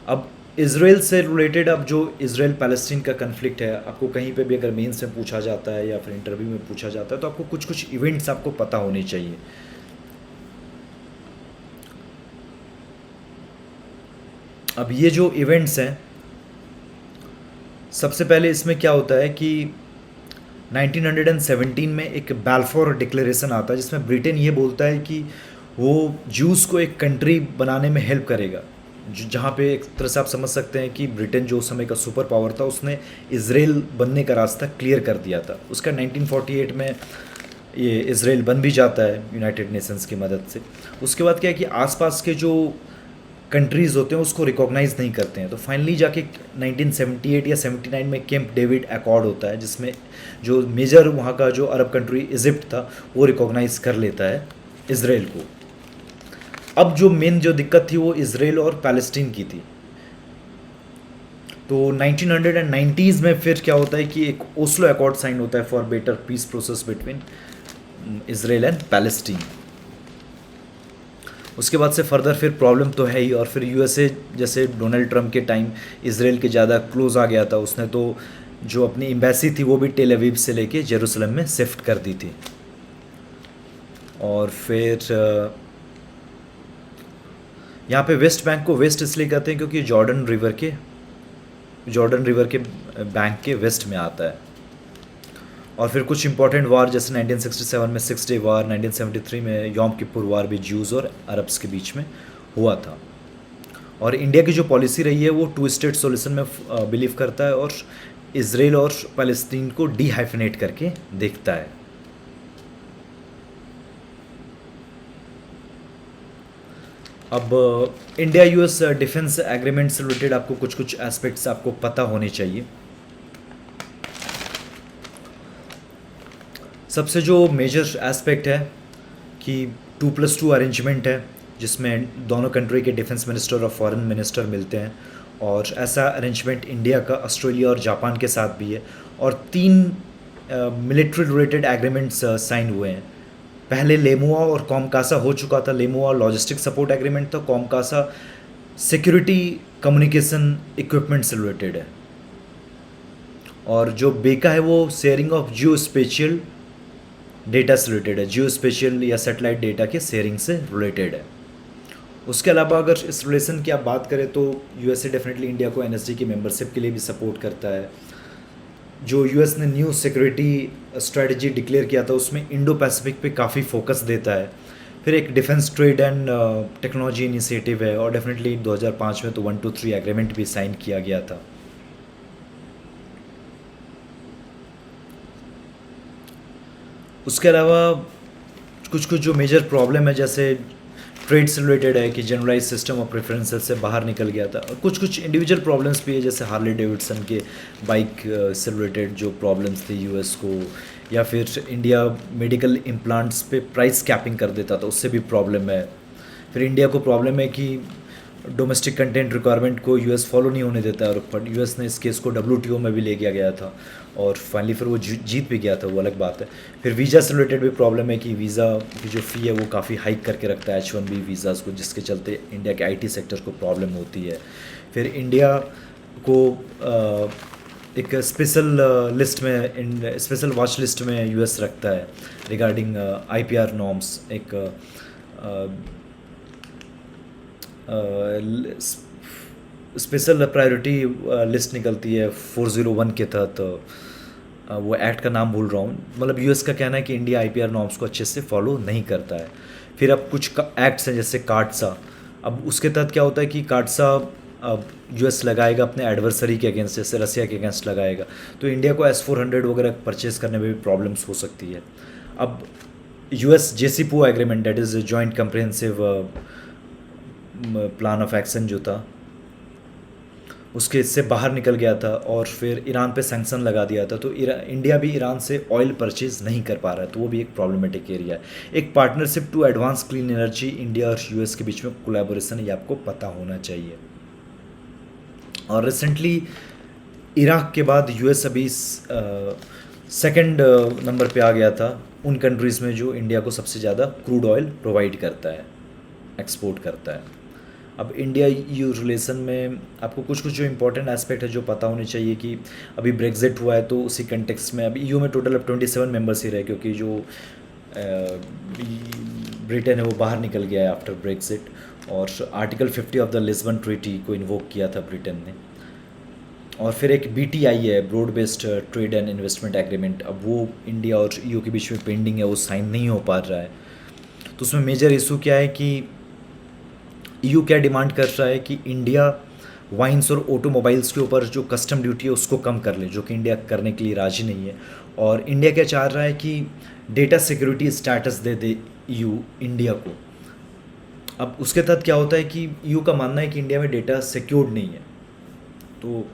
अब इज़राइल से रिलेटेड, अब जो इज़राइल पैलेस्टीन का कन्फ्लिक्ट है, आपको कहीं पे भी अगर मेंस में पूछा जाता है या फिर इंटरव्यू में पूछा जाता है तो आपको कुछ कुछ इवेंट्स आपको पता होने चाहिए। अब ये जो इवेंट्स हैं, सबसे पहले इसमें क्या होता है कि 1917 में एक बैल्फोर डिक्लेरेशन आता है जिसमें ब्रिटेन ये बोलता है कि वो जूस को एक कंट्री बनाने में हेल्प करेगा, जहाँ पे एक तरह से आप समझ सकते हैं कि ब्रिटेन जो उस समय का सुपर पावर था उसने इसराइल बनने का रास्ता क्लियर कर दिया था। उसका 1948 में ये इसराइल बन भी जाता है यूनाइटेड नेशंस की मदद से। उसके बाद क्या है कि आसपास के जो कंट्रीज़ होते हैं उसको रिकॉग्नाइज़ नहीं करते हैं, तो फाइनली जाके 1978 या 79 में कैंप डेविड अकॉर्ड होता है, जिसमें जो मेजर वहाँ का जो अरब कंट्री इजिप्ट था वो रिकॉग्नाइज़ कर लेता है इसराइल को। अब जो मेन जो दिक्कत थी वो इसराइल और पैलेस्टीन की थी। तो 1990s में फिर क्या होता है कि एक ओस्लो अकॉर्ड साइन होता है for better peace process between Israel and Palestine. उसके बाद से फर्दर फिर प्रॉब्लम तो है ही, और फिर यूएसए जैसे डोनाल्ड ट्रंप के टाइम इसराइल के ज़्यादा क्लोज आ गया था, उसने तो जो अपनी एम्बेसी थी वो भी टेल अवीव से लेके जेरूसलम में शिफ्ट कर दी थी। और फिर यहाँ पे वेस्ट बैंक को वेस्ट इसलिए कहते हैं क्योंकि जॉर्डन रिवर के बैंक के वेस्ट में आता है। और फिर कुछ इंपॉर्टेंट वार जैसे 1967 में 6 डे वार, 1973 में यौम किपुर वार भी ज्यूज़ और अरब्स के बीच में हुआ था। और इंडिया की जो पॉलिसी रही है वो 2 स्टेट सॉल्यूशन में बिलीव करता है और इसराइल और पैलेस्टीन को डीहाइफिनेट करके देखता है। अब इंडिया यूएस डिफेंस एग्रीमेंट से रिलेटेड आपको कुछ एस्पेक्ट्स आपको पता होने चाहिए। सबसे जो मेजर एस्पेक्ट है कि 2+2 अरेंजमेंट है, जिसमें दोनों कंट्री के डिफेंस मिनिस्टर और फॉरेन मिनिस्टर मिलते हैं, और ऐसा अरेंजमेंट इंडिया का ऑस्ट्रेलिया और जापान के साथ भी है। और 3 मिलिट्री रिलेटेड एग्रीमेंट्स साइन हुए हैं। पहले लेमुआ और कॉमकासा हो चुका था। लेमुआ लॉजिस्टिक सपोर्ट एग्रीमेंट था, कॉमकासा सिक्योरिटी कम्युनिकेशन इक्विपमेंट से रिलेटेड है, और जो बेका है वो sharing of geo spatial data से रिलेटेड है, जियो स्पेशियल या सैटेलाइट डेटा के शेयरिंग से रिलेटेड है। उसके अलावा अगर इस रिलेशन की आप बात करें तो यूएसए डेफिनेटली इंडिया को एनएसजी की मेंबरशिप के लिए भी सपोर्ट करता है। जो यूएस ने न्यू सिक्योरिटी स्ट्रेटजी डिक्लेयर किया था उसमें इंडो पैसिफिक पे काफ़ी फोकस देता है। फिर एक defence trade and technology initiative है, और डेफिनेटली 2005 में तो 123 एग्रीमेंट भी साइन किया गया था। उसके अलावा कुछ जो मेजर प्रॉब्लम है जैसे ट्रेड से रिलेटेड है कि जनरलाइज सिस्टम ऑफ प्रेफरेंसेस से बाहर निकल गया था, और कुछ इंडिविजुअल प्रॉब्लम्स भी है जैसे हार्ले डेविडसन के बाइक से रिलेटेड जो प्रॉब्लम्स थे यूएस को, या फिर इंडिया मेडिकल इम्प्लांट्स पे प्राइस कैपिंग कर देता था, उससे भी प्रॉब्लम है। फिर इंडिया को प्रॉब्लम है कि डोमेस्टिक कंटेंट रिक्वायरमेंट को यूएस फॉलो नहीं होने देता, और यूएस ने इस केस को डब्ल्यूटीओ में भी ले गया था, और फाइनली फिर वो जीत भी गया था, वो अलग बात है। फिर वीज़ा से रिलेटेड भी प्रॉब्लम है कि वीज़ा की जो फ़ी है वो काफ़ी हाइक करके रखता है H1B वीज़ाज़ को, जिसके चलते इंडिया के आईटी सेक्टर को प्रॉब्लम होती है। फिर इंडिया को एक स्पेशल वॉच लिस्ट में यूएस रखता है रिगार्डिंग IPR नॉर्म्स। एक स्पेशल प्रायोरिटी लिस्ट निकलती है 401 के तहत, वो एक्ट का नाम भूल रहा हूँ। मतलब यूएस का कहना है कि इंडिया IPR नॉर्म्स को अच्छे से फॉलो नहीं करता है। फिर अब कुछ एक्ट्स हैं जैसे कार्डसा, अब उसके तहत क्या होता है कि कार्डसा अब यूएस लगाएगा अपने एडवर्सरी के अगेंस्ट, जैसे रसिया के अगेंस्ट लगाएगा, तो इंडिया को S-400 वगैरह परचेज करने में भी प्रॉब्लम्स हो सकती है। अब US JCPOA agreement, that is joint comprehensive plan of action जो था, उसके इससे बाहर निकल गया था, और फिर ईरान पे सैंक्शन लगा दिया था, तो इंडिया भी ईरान से ऑयल परचेज नहीं कर पा रहा है, तो वो भी एक प्रॉब्लमेटिक एरिया है। एक partnership to advance clean energy India और यूएस के बीच में कोलैबोरेशन, ये आपको पता होना चाहिए। और रिसेंटली इराक के बाद यूएस अभी सेकंड नंबर पे आ गया था उन कंट्रीज़ में जो इंडिया को सबसे ज़्यादा क्रूड ऑयल प्रोवाइड करता है, एक्सपोर्ट करता है। अब इंडिया EU रिलेशन में आपको कुछ जो इंपॉर्टेंट एस्पेक्ट है जो पता होने चाहिए कि अभी ब्रेक्जिट हुआ है, तो उसी कंटेक्स्ट में अभी EU में टोटल अब 27 मेंबर्स ही रहे, क्योंकि जो ब्रिटेन है वो बाहर निकल गया है आफ्टर ब्रेक्जिट, और article 50 of the Lisbon treaty को इन्वोक किया था ब्रिटेन ने। और फिर एक BTI है, broad based trade and investment agreement, अब वो इंडिया और EU के बीच में पेंडिंग है, वो साइन नहीं हो पा रहा है। तो उसमें मेजर इशू क्या है कि EU क्या डिमांड कर रहा है कि इंडिया वाइन्स और ऑटोमोबाइल्स के ऊपर जो कस्टम ड्यूटी है उसको कम कर ले, जो कि इंडिया करने के लिए राजी नहीं है। और इंडिया क्या चाह रहा है कि डेटा सिक्योरिटी स्टेटस दे दे EU इंडिया को। अब उसके तहत क्या होता है कि EU का मानना है कि इंडिया में डेटा सिक्योर्ड नहीं है, तो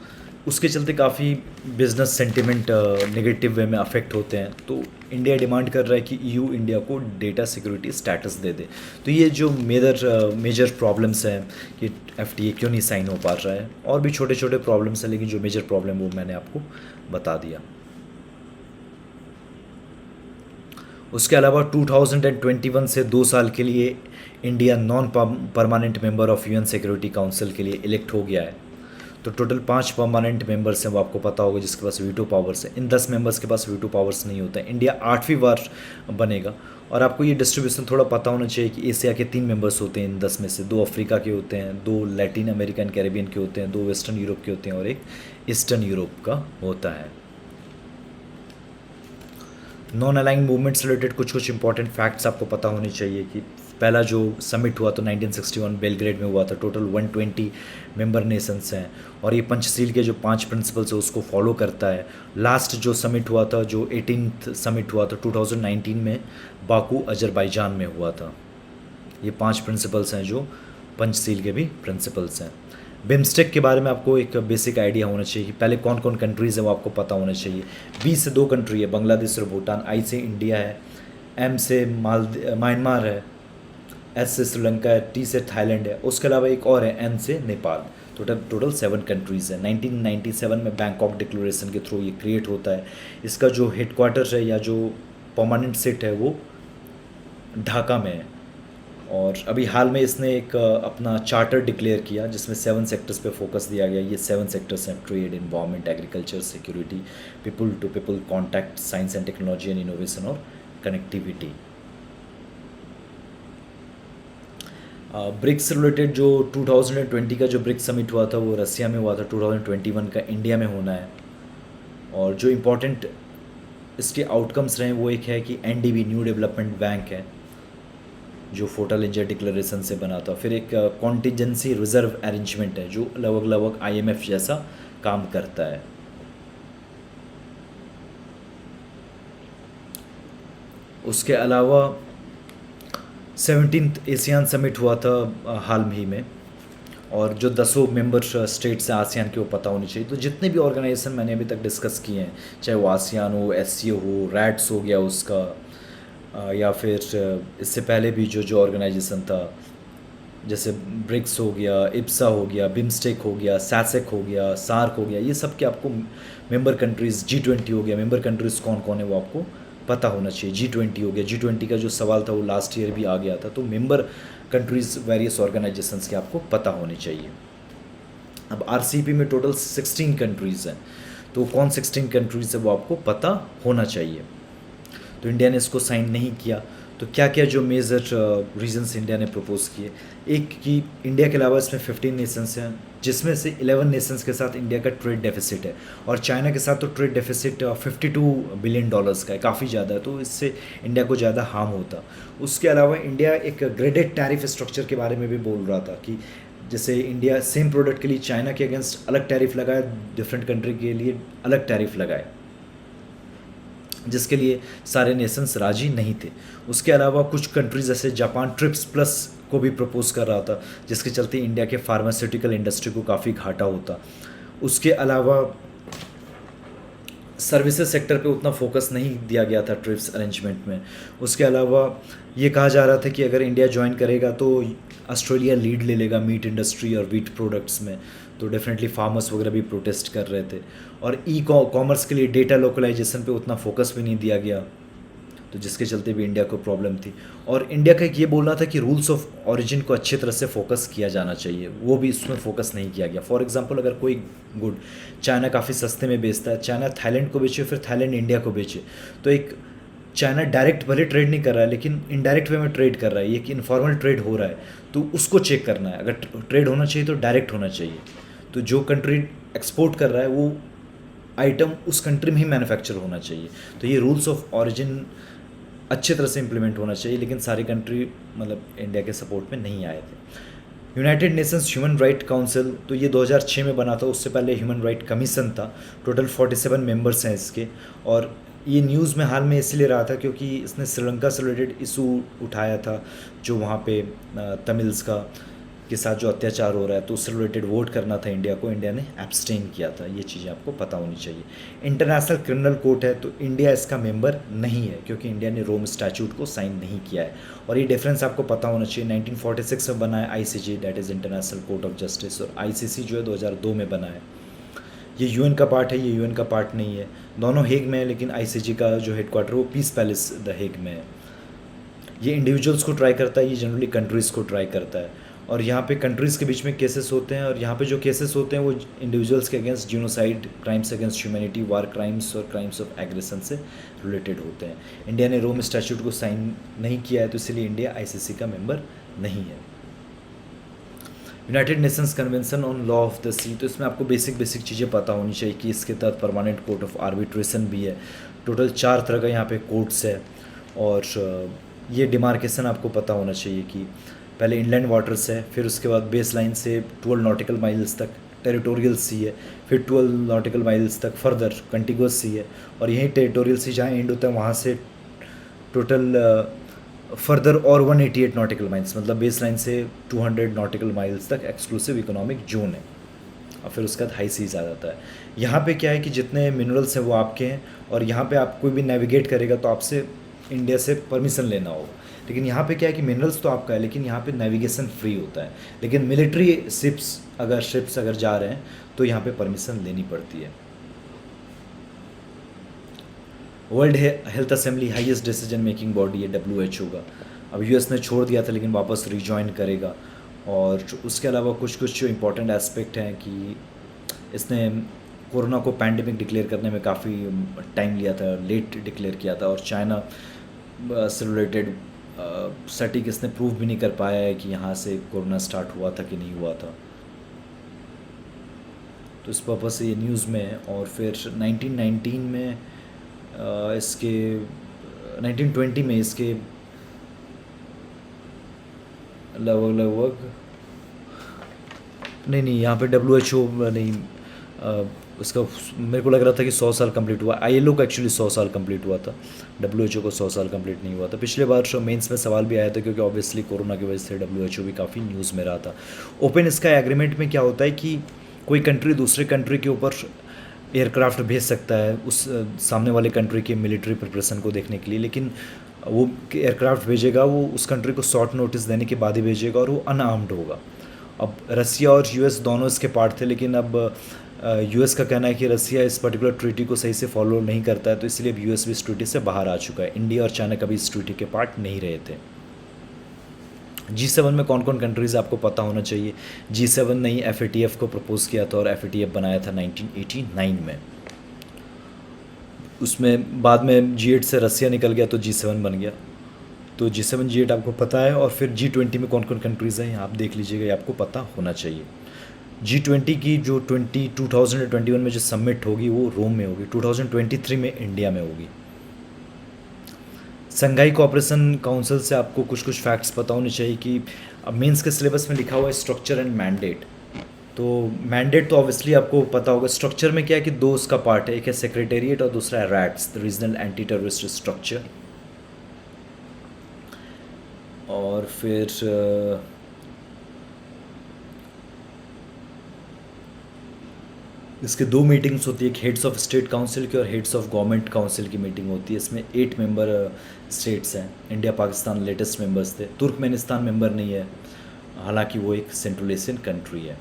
उसके चलते काफ़ी बिजनेस सेंटिमेंट नेगेटिव वे में अफेक्ट होते हैं। तो इंडिया डिमांड कर रहा है कि EU इंडिया को डेटा सिक्योरिटी स्टेटस दे दे। तो ये जो मेजर प्रॉब्लम्स हैं कि FTA क्यों नहीं साइन हो पा रहा है, और भी छोटे छोटे प्रॉब्लम्स हैं, लेकिन जो मेजर प्रॉब्लम वो मैंने आपको बता दिया। उसके अलावा 2021 से 2 साल के लिए India non permanent member of UN security council के लिए इलेक्ट हो गया है। तो टोटल 5 परमानेंट मेंबर्स हैं, वो आपको पता होगा, जिसके पास वीटो पावर्स है। इन 10 मेंबर्स के पास वीटो पावर्स नहीं होता है। इंडिया 8वीं बार बनेगा। और आपको ये डिस्ट्रीब्यूशन थोड़ा पता होना चाहिए कि एशिया के 3 मेंबर्स होते हैं इन 10 में से। 2 अफ्रीका के होते हैं, 2 लैटिन अमेरिकन कैरेबियन के होते हैं, 2 वेस्टर्न यूरोप के होते हैं, और एक ईस्टर्न यूरोप का होता है। नॉन अलाइन मूवमेंट्स रिलेटेड कुछ कुछ इंपॉर्टेंट फैक्ट्स आपको पता होने चाहिए कि पहला जो समिट हुआ तो 1961 बेलग्रेड में हुआ था। टोटल 120 मेंबर नेशंस हैं, और ये पंचशील के जो 5 प्रिंसिपल्स है उसको फॉलो करता है। लास्ट जो समिट हुआ था, जो 18th समिट हुआ था 2019 में, बाकू अजरबैजान में हुआ था। ये 5 प्रिंसिपल्स हैं जो पंचशील के भी प्रिंसिपल्स हैं। बिम्स्टेक के बारे में आपको एक बेसिक आइडिया होना चाहिए कि पहले कौन कौन कंट्रीज़ है वो आपको पता होना चाहिए। बी से 2 कंट्री है, बांग्लादेश और भूटान। आई से इंडिया है। एम से म्यांमार है। एस से श्रीलंका है। टी से थाईलैंड है। उसके अलावा एक और है, एन से नेपाल। टोटल 7 कंट्रीज़ है। 1997 में बैंकॉक डिक्लेरेशन के थ्रू ये क्रिएट होता है। इसका जो हेडक्वार्टर है या जो परमानेंट सीट है वो ढाका में है। और अभी हाल में इसने एक अपना चार्टर डिक्लेयर किया जिसमें 7 सेक्टर्स पे फोकस दिया गया। ये 7 सेक्टर्स हैं: trade, environment, agriculture, security, people to people contact, science and technology and innovation, और कनेक्टिविटी। ब्रिक्स रिलेटेड जो 2020 का जो ब्रिक्स समिट हुआ था वो रसिया में हुआ था। 2021 का इंडिया में होना है। और जो इम्पोर्टेंट इसके आउटकम्स रहे वो एक है कि NDB न्यू डेवलपमेंट बैंक है जो फोर्टालेंजर डिक्लेरेशन से बना था। फिर एक कॉन्टिजेंसी रिजर्व अरेंजमेंट है जो लगभग IMF जैसा काम करता है। उसके अलावा 17th एशियन समिट हुआ था हाल ही में, और जो 10 मेंबर स्टेट्स हैं आसियान के वो पता होनी चाहिए। तो जितने भी ऑर्गेनाइजेशन मैंने अभी तक डिस्कस किए हैं, चाहे वो आसियान हो, SCO हो, रैट्स हो गया उसका, या फिर इससे पहले भी जो ऑर्गेनाइजेशन था, जैसे ब्रिक्स हो गया, IPSA हो गया, बिम्स्टेक हो गया, SASEC हो गया, सार्क हो गया, ये सब के आपको मेंबर कंट्रीज़, G20 हो गया, मेंबर कंट्रीज़ कौन कौन है वो आपको पता होना चाहिए। G20 हो गया। G20 का जो सवाल था वो लास्ट ईयर भी आ गया था। तो मेंबर कंट्रीज़ वेरियस ऑर्गेनाइजेशंस के आपको पता होने चाहिए। अब RCEP में टोटल 16 कंट्रीज़ हैं, तो कौन 16 कंट्रीज़ है वो आपको पता होना चाहिए। तो इंडिया ने इसको साइन नहीं किया। तो क्या क्या जो मेजर रीजंस इंडिया ने प्रपोज किए, एक कि इंडिया के अलावा इसमें 15 नेशंस हैं, जिसमें से 11 नेशंस के साथ इंडिया का ट्रेड डेफिसिट है, और चाइना के साथ तो ट्रेड डेफिसिट $52 बिलियन का है, काफ़ी ज़्यादा है। तो इससे इंडिया को ज़्यादा हार्म होता। उसके अलावा इंडिया एक ग्रेडेड टैरिफ स्ट्रक्चर के बारे में भी बोल रहा था कि जैसे इंडिया सेम प्रोडक्ट के लिए चाइना के अगेंस्ट अलग टैरिफ लगाए, डिफरेंट कंट्री के लिए अलग टैरिफ लगाए, जिसके लिए सारे नेशंस राजी नहीं थे। उसके अलावा कुछ कंट्रीज जैसे जापान ट्रिप्स प्लस को भी प्रपोज कर रहा था, जिसके चलते इंडिया के फार्मास्यूटिकल इंडस्ट्री को काफ़ी घाटा होता। उसके अलावा सर्विसेज सेक्टर पे उतना फोकस नहीं दिया गया था ट्रिप्स अरेंजमेंट में। उसके अलावा ये कहा जा रहा था कि अगर इंडिया ज्वाइन करेगा तो ऑस्ट्रेलिया लीड ले लेगा मीट इंडस्ट्री और वीट प्रोडक्ट्स में। तो डेफिनेटली फार्मर्स वगैरह भी प्रोटेस्ट कर रहे थे। और कॉमर्स के लिए डेटा लोकलाइजेशन पे उतना फोकस भी नहीं दिया गया, तो जिसके चलते भी इंडिया को प्रॉब्लम थी। और इंडिया का ये बोलना था कि रूल्स ऑफ ओरिजिन को अच्छे तरह से फोकस किया जाना चाहिए, वो भी इसमें फोकस नहीं किया गया। फॉर एग्जांपल, अगर कोई गुड चाइना काफ़ी सस्ते में बेचता है, चाइना थाईलैंड को बेचे, फिर थाईलैंड इंडिया को बेचे, तो एक चाइना डायरेक्ट भले ट्रेड नहीं कर रहा है लेकिन इनडायरेक्ट वे में ट्रेड कर रहा है, ये कि इनफॉर्मल ट्रेड हो रहा है, तो उसको चेक करना है। अगर ट्रेड होना चाहिए तो डायरेक्ट होना चाहिए। तो जो कंट्री एक्सपोर्ट कर रहा है वो आइटम उस कंट्री में ही मैन्युफैक्चर होना चाहिए। तो ये रूल्स ऑफ ओरिजिन अच्छे तरह से इम्प्लीमेंट होना चाहिए, लेकिन सारी कंट्री मतलब इंडिया के सपोर्ट में नहीं आए थे। United Nations human right council, तो ये 2006 में बना था, उससे पहले ह्यूमन राइट कमीशन था। टोटल 47 मेंबर्स हैं इसके। और ये न्यूज़ में हाल में इसलिए रहा था क्योंकि इसने श्रीलंका से रिलेटेड इशू उठाया था, जो वहाँ पे तमिल्स का के साथ जो अत्याचार हो रहा है, तो उससे रिलेटेड वोट करना था इंडिया को, इंडिया ने एब्सटेन किया था। ये चीज़ें आपको पता होनी चाहिए। इंटरनेशनल क्रिमिनल कोर्ट है, तो इंडिया इसका मेंबर नहीं है क्योंकि इंडिया ने रोम स्टैट्यूट को साइन नहीं किया है। और ये डिफरेंस आपको पता होना चाहिए। 1946 में बना है ICJ, that is international court of justice, और आईसीसी जो है 2002 में बना है। ये यूएन का पार्ट है, ये यूएन का पार्ट नहीं है। दोनों हेग में है, लेकिन आईसीजे का जो हेडक्वार्टर वो पीस पैलेस द हेग में है। ये इंडिविजुअल्स को ट्राई करता है, ये जनरली कंट्रीज़ को ट्राई करता है। और यहाँ पे कंट्रीज़ के बीच में केसेस होते हैं, और यहाँ पे जो केसेस होते हैं वो इंडिविजुअल्स के against genocide, crimes against humanity, war crimes और क्राइम्स ऑफ एग्रेशन से रिलेटेड होते हैं। इंडिया ने रोम स्टैट्यूट को साइन नहीं किया है, तो इसलिए इंडिया आईसीसी का मेंबर नहीं है। United Nations convention on law of the sea, तो इसमें आपको बेसिक चीज़ें पता होनी चाहिए कि इसके तहत परमानेंट कोर्ट ऑफ आर्बिट्रेशन भी है। टोटल 4 तरह का यहाँ पे कोर्ट्स है। और ये डिमार्केशन आपको पता होना चाहिए कि पहले इनलैंड वाटर्स है, फिर उसके बाद बेस लाइन से 12 नॉटिकल माइल्स तक टेरिटोरियल सी है, फिर 12 नॉटिकल माइल्स तक फर्दर कंटिगुअस सी है, और यहीं टेरिटोरियल सी जहाँ एंड होता है वहाँ से टोटल फर्दर और 188 नॉटिकल माइल्स, मतलब बेस लाइन से 200 नॉटिकल माइल्स तक एक्सक्लूसिव इकोनॉमिक जोन है। और फिर उसके बाद हाई सीज आ जाता है। यहाँ पे क्या है कि जितने मिनरल्स हैं वो आपके हैं, और यहाँ पे आप कोई भी नेविगेट करेगा तो आपसे इंडिया से परमिशन लेना होगा। लेकिन यहाँ पे क्या है कि मिनरल्स तो आपका है, लेकिन यहाँ पे नेविगेशन फ्री होता है। लेकिन मिलिट्री शिप्स अगर जा रहे हैं तो यहाँ पे परमिशन लेनी पड़ती है। World health assembly highest decision making body है WHO का। अब यूएस ने छोड़ दिया था, लेकिन वापस रिजॉइन करेगा। और उसके अलावा कुछ जो इम्पोर्टेंट एस्पेक्ट हैं कि इसने कोरोना को पैंडेमिक डिक्लेयर करने में काफ़ी टाइम लिया था, लेट डिक्लेयर किया था। और चाइना से रिलेटेड सटीक इसने प्रूव भी नहीं कर पाया है कि यहाँ से कोरोना स्टार्ट हुआ था कि नहीं हुआ था। तो इस पर्पज़ से ये न्यूज़ में है। और फिर 1919 में इसके 1920 में इसके लगभग नहीं यहाँ पे WHO नहीं, उसका मेरे को लग रहा था कि 100 साल कंप्लीट हुआ। ILO का एक्चुअली 100 साल कंप्लीट हुआ था, WHO को 100 साल कंप्लीट नहीं हुआ था। पिछले बार मेंस में सवाल भी आया था, क्योंकि ऑब्वियसली कोरोना की वजह से WHO भी काफ़ी न्यूज़ में रहा था। ओपन स्काई एग्रीमेंट में क्या होता है कि कोई कंट्री दूसरे कंट्री के ऊपर एयरक्राफ्ट भेज सकता है उस सामने वाले कंट्री के मिलिट्री प्रिपरेशन को देखने के लिए, लेकिन वो एयरक्राफ्ट भेजेगा वो उस कंट्री को शॉर्ट नोटिस देने के बाद ही भेजेगा, और वो अनआर्म्ड होगा। अब रसिया और US दोनों इसके पार्ट थे, लेकिन अब US का कहना है कि रसिया इस पर्टिकुलर ट्रीटी को सही से फॉलो नहीं करता है, तो इसलिए अब US भी इस ट्रीटी से बाहर आ चुका है। इंडिया और चाइना कभी इस ट्रीटी के पार्ट नहीं रहे थे। G7 में कौन कौन कंट्रीज़ आपको पता होना चाहिए। G7 ने ही FATF को प्रपोज़ किया था, और FATF बनाया था 1989 में। उसमें बाद में G8 से रसिया निकल गया तो G7 बन गया। तो G7 G8 आपको पता है। और फिर G20 में कौन कौन कंट्रीज़ हैं आप देख लीजिएगा, ये आपको पता होना चाहिए। G20 की जो 2021 में जो समिट होगी वो रोम में होगी, 2023 में इंडिया में होगी। संघाई कोऑपरेशन काउंसिल से आपको कुछ फैक्ट्स पता होने चाहिए कि अब मेंस के सिलेबस में लिखा हुआ है स्ट्रक्चर एंड मैंडेट। तो मैंडेट तो ऑब्वियसली आपको पता होगा। स्ट्रक्चर में क्या है कि 2 उसका पार्ट है, एक है सेक्रेटेरिएट और दूसरा है rats, the regional anti terrorist structure. और फिर इसके 2 मीटिंग्स होती है, एक हेड्स ऑफ स्टेट काउंसिल की और हेड्स ऑफ गवर्नमेंट काउंसिल की मीटिंग होती है। इसमें 8 मेंबर स्टेट्स हैं। इंडिया पाकिस्तान लेटेस्ट मेंबर्स थे। तुर्कमेनिस्तान मेंबर नहीं है, हालांकि वो एक सेंट्रल एशियन कंट्री है।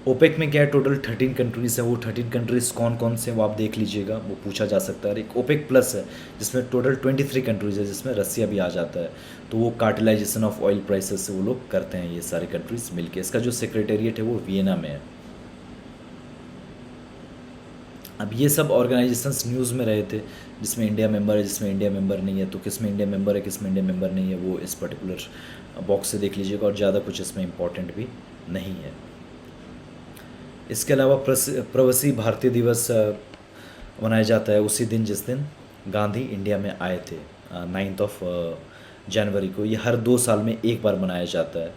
ओपेक में क्या है, टोटल 13 कंट्रीज़ हैं। वो 13 कंट्रीज़ कौन कौन से वो आप देख लीजिएगा, वो पूछा जा सकता है। एक ओपेक प्लस है जिसमें टोटल 23 कंट्रीज़ है, जिसमें रसिया भी आ जाता है। तो वो कार्टेलाइजेशन ऑफ ऑयल प्राइसेस से वो लोग करते हैं, ये सारे कंट्रीज़ मिलके। इसका जो सेक्रेटेरिएट है वो वियना में है। अब ये सब ऑर्गेनाइजेशंस न्यूज़ में रहे थे, जिसमें इंडिया मेंबर है, जिसमें इंडिया मेंबर नहीं है। तो किस में इंडिया मेंबर है, किस में इंडिया मेंबर नहीं है, वो इस पर्टिकुलर बॉक्स से देख लीजिएगा। और ज़्यादा कुछ इसमें इम्पॉर्टेंट भी नहीं है। इसके अलावा प्रवासी भारतीय दिवस मनाया जाता है उसी दिन जिस दिन गांधी इंडिया में आए थे, 9th of जनवरी को। ये हर 2 साल में एक बार मनाया जाता है।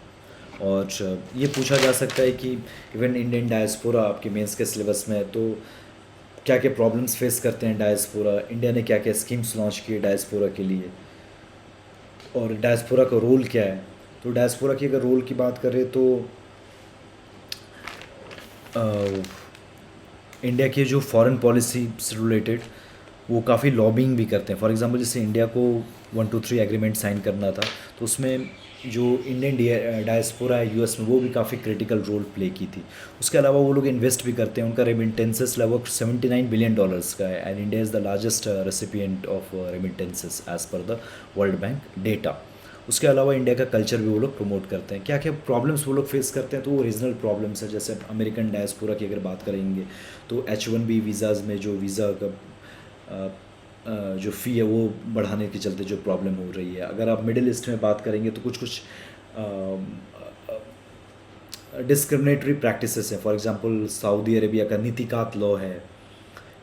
और ये पूछा जा सकता है कि इवन इंडियन डायस्पोरा आपके मेंस के सिलेबस में है, तो क्या क्या प्रॉब्लम्स फेस करते हैं डायस्पोरा, इंडिया ने क्या क्या स्कीम्स लॉन्च किए डायस्पोरा के लिए, और डायस्पोरा का रोल क्या है। तो डायस्पोरा की अगर रोल की बात करें तो इंडिया की जो फॉरेन पॉलिसी से रिलेटेड वो काफ़ी लॉबिंग भी करते हैं। फॉर एग्जांपल जैसे इंडिया को 123 एग्रीमेंट साइन करना था, तो उसमें जो इंडियन डायस्पोरा है यूएस में, वो भी काफ़ी क्रिटिकल रोल प्ले की थी। उसके अलावा वो लोग इन्वेस्ट भी करते हैं, उनका रेमिटेंसेस लगभग $79 बिलियन का है, and India is the largest recipient of remittances as per the world bank data. उसके अलावा इंडिया का कल्चर भी वो लोग प्रमोट करते हैं। क्या क्या प्रॉब्लम्स वो लोग फेस करते हैं, तो वो रीजनल प्रॉब्लम्स है। जैसे अमेरिकन डायस्पोरा की अगर बात करेंगे तो H1B वीज़ाज़ में जो वीज़ा का जो फ़ी है वो बढ़ाने के चलते जो प्रॉब्लम हो रही है। अगर आप मिडिल ईस्ट में बात करेंगे तो कुछ कुछ डिस्क्रिमिनेटरी प्रैक्टिसेस हैं। फॉर एग्जांपल सऊदी अरेबिया का नीतिकात लॉ है,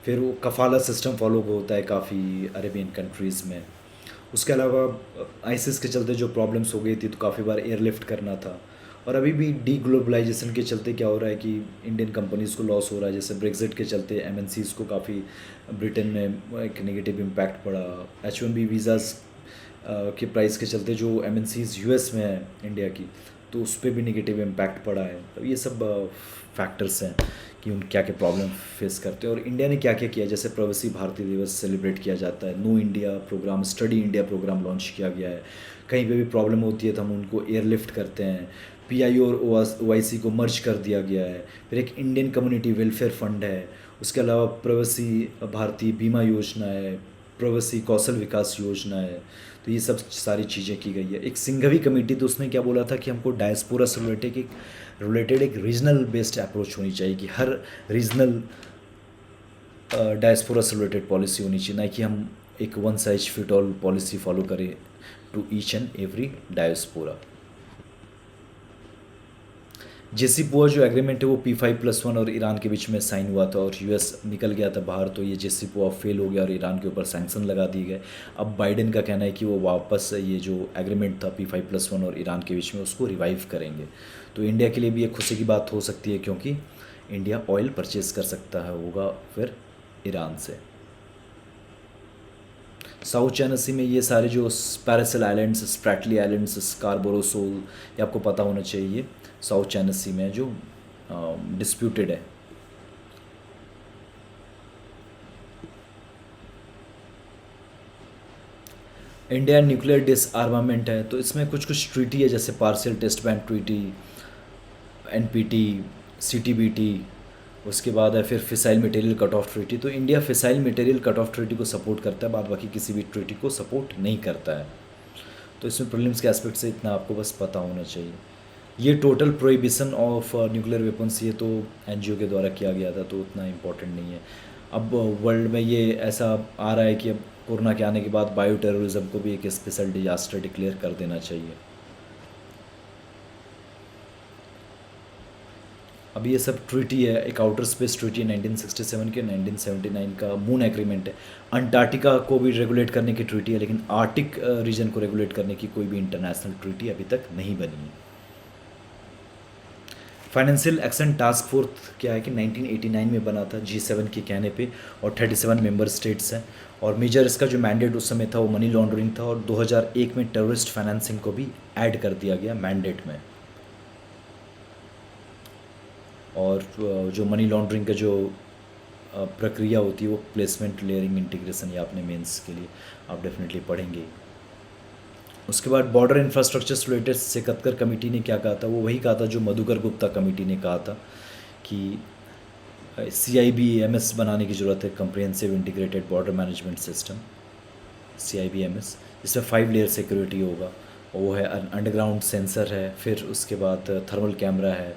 फिर वो कफाला सिस्टम फॉलो होता है काफ़ी अरेबियन कंट्रीज़ में। उसके अलावा आईसिस के चलते जो प्रॉब्लम्स हो गई थी, तो काफ़ी बार एयरलिफ्ट करना था। और अभी भी डी ग्लोबलाइजेशन के चलते क्या हो रहा है कि इंडियन कंपनीज़ को लॉस हो रहा है। जैसे ब्रेग्जिट के चलते एमएनसीज़ को काफ़ी ब्रिटेन में एक नेगेटिव इम्पैक्ट पड़ा। H1B वीज़ाज़ के प्राइस के चलते जो एमएनसीज़ यूएस में है इंडिया की, तो उस पर भी नेगेटिव इम्पैक्ट पड़ा है। तो ये सब फैक्टर्स हैं कि उन क्या क्या प्रॉब्लम फेस करते हैं। और इंडिया ने क्या क्या किया, जैसे प्रवासी भारतीय दिवस सेलिब्रेट किया जाता है, know India programme, study India programme launch किया गया है। कहीं पे भी प्रॉब्लम होती है तो हम उनको एयरलिफ्ट करते हैं। PIO और OIC को मर्ज कर दिया गया है। फिर एक इंडियन कम्युनिटी वेलफेयर फंड है। उसके अलावा प्रवासी भारतीय बीमा योजना है, प्रवासी कौशल विकास योजना है। तो ये सब सारी चीज़ें की गई है। एक सिंघवी कमेटी, तो उसने क्या बोला था कि हमको डायस्पोरा से रिलेटेड एक रीजनल बेस्ड अप्रोच होनी चाहिए, कि हर रीजनल डायस्पोरा से रिलेटेड पॉलिसी होनी चाहिए, ना कि हम एक one size fit all policy follow करें to each and every diaspora. JCPOA जो एग्रीमेंट है वो P5+1 और ईरान के बीच में साइन हुआ था, और US निकल गया था बाहर, तो ये JCPOA फेल हो गया और ईरान के ऊपर सैंक्शन लगा दिए गए। अब बाइडेन का कहना है कि वो वापस ये जो एग्रीमेंट था P5+1 और ईरान के बीच में, उसको रिवाइव करेंगे। तो इंडिया के लिए भी एक खुशी की बात हो सकती है, क्योंकि इंडिया ऑयल परचेज कर सकता है होगा फिर ईरान से। साउथ चाइना सी में ये सारे जो Paracel islands, Spratly islands, Scarborough shoal, ये आपको पता होना चाहिए, साउथ चाइना सी में जो डिस्प्यूटेड है। इंडिया न्यूक्लियर डिसआर्मामेंट है, तो इसमें कुछ कुछ ट्रीटी है, जैसे partial test ban treaty, NPT, CTBT। उसके बाद है फिर fissile material cut off treaty. तो India fissile material cut off treaty को सपोर्ट करता है, बाद बाकी किसी भी ट्रीटी को सपोर्ट नहीं करता है। तो इसमें प्रीलिम्स के एस्पेक्ट से इतना आपको बस पता होना चाहिए। ये total prohibition of nuclear weapons, ये तो NGO के द्वारा किया गया था, तो उतना इम्पोर्टेंट नहीं है। अब वर्ल्ड में ये ऐसा आ रहा है कि अब कोरोना के आने के बाद बायो टेररिज्म को भी एक स्पेशल डिजास्टर डिक्लेयर कर देना चाहिए। अब ये सब ट्रीटी है, एक आउटर स्पेस ट्रीटी 1967 के, 1979 का मून एग्रीमेंट है। अंटार्कटिका को भी रेगुलेट करने की ट्रीटी है, लेकिन आर्टिक रीजन को रेगुलेट करने की कोई भी इंटरनेशनल ट्रीटी अभी तक नहीं बनी है। फाइनेंशियल एक्शन टास्क फोर्स क्या है कि 1989 में बना था G7 के कहने पे, और 37 मेंबर स्टेट्स हैं। और मेजर इसका जो मैंडेट उस समय था वो मनी लॉन्ड्रिंग था, और 2001 में टेररिस्ट फाइनेंसिंग को भी ऐड कर दिया गया मैंडेट में। और जो मनी लॉन्ड्रिंग का जो प्रक्रिया होती है वो प्लेसमेंट लेयरिंग इंटीग्रेशन, ये आपने मेंस के लिए आप डेफिनेटली पढ़ेंगे। उसके बाद बॉर्डर इंफ्रास्ट्रक्चर से रिलेटेड सेकतकर कमेटी ने क्या कहा था, वो वही कहा था जो मधुकर गुप्ता कमेटी ने कहा था कि CIBMS बनाने की ज़रूरत है, comprehensive integrated border management system, CIBMS। इसमें 5 लेयर सिक्योरिटी होगा, और वो है अंडरग्राउंड सेंसर है, फिर उसके बाद थर्मल कैमरा है,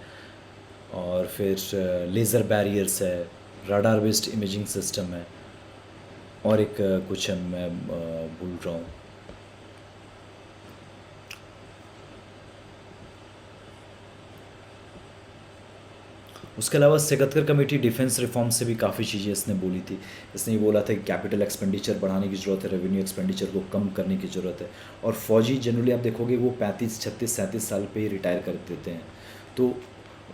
और फिर लेज़र बैरियर्स है, राडार बेस्ड इमेजिंग सिस्टम है, और एक कुछ है, मैं भूल रहा हूँ। उसके अलावा सेकत्तर कमेटी डिफेंस रिफॉर्म से भी काफ़ी चीज़ें इसने बोली थी। इसने ये बोला था कि कैपिटल एक्सपेंडिचर बढ़ाने की ज़रूरत है, रेवेन्यू एक्सपेंडिचर को कम करने की ज़रूरत है। और फौजी जनरली आप देखोगे वो 35, 36, 37 साल पे ही रिटायर कर देते हैं। तो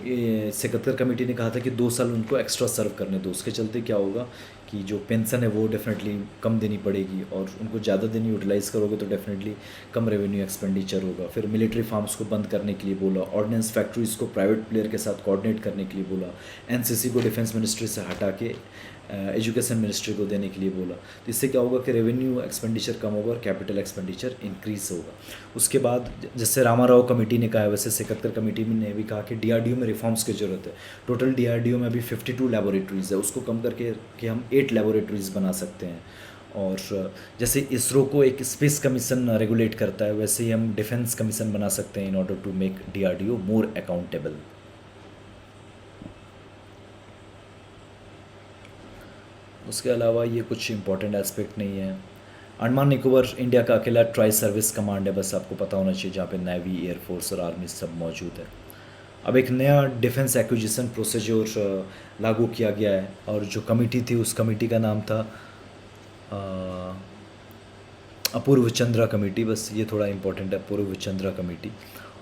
ये सेकत्तर कमेटी ने कहा था कि 2 साल उनको एक्स्ट्रा सर्व करने दो। उसके चलते क्या होगा कि जो पेंशन है वो डेफिनेटली कम देनी पड़ेगी, और उनको ज़्यादा दिन यूटिलाइज़ करोगे तो डेफिनेटली कम रेवेन्यू एक्सपेंडिचर होगा। फिर मिलिट्री फार्म्स को बंद करने के लिए बोला, ऑर्डिनेंस फैक्ट्रीज़ को प्राइवेट प्लेयर के साथ कोऑर्डिनेट करने के लिए बोला, एनसीसी को डिफेंस मिनिस्ट्री से हटा के एजुकेशन मिनिस्ट्री को देने के लिए बोला। तो इससे क्या होगा कि रेवेन्यू एक्सपेंडिचर कम होगा और कैपिटल एक्सपेंडिचर इंक्रीज होगा। उसके बाद जैसे रामाराव कमेटी ने कहा है, वैसे सेकत्तर कमेटी ने भी कहा कि डीआरडीओ में रिफॉर्म्स की ज़रूरत है। टोटल डीआरडीओ में अभी 52 लैबोरेटरीज़ है, उसको कम करके कि हम 8 लैबोरेटरीज़ बना सकते हैं। और जैसे इसरो को एक स्पेस कमीशन रेगुलेट करता है, वैसे ही हम डिफेंस कमीशन बना सकते हैं in order to make DRDO more accountable. उसके अलावा ये कुछ इंपॉर्टेंट एस्पेक्ट नहीं है। अंडमान निकोबार इंडिया का अकेला ट्राई सर्विस कमांड है, बस आपको पता होना चाहिए, जहाँ पे नेवी, एयरफोर्स और आर्मी सब मौजूद है। अब एक नया डिफेंस एक्विजिशन प्रोसीजर लागू किया गया है, और जो कमेटी थी उस कमेटी का नाम था अपूर्व चंद्रा कमेटी। बस ये थोड़ा इंपॉर्टेंट है, अपूर्व चंद्रा कमेटी।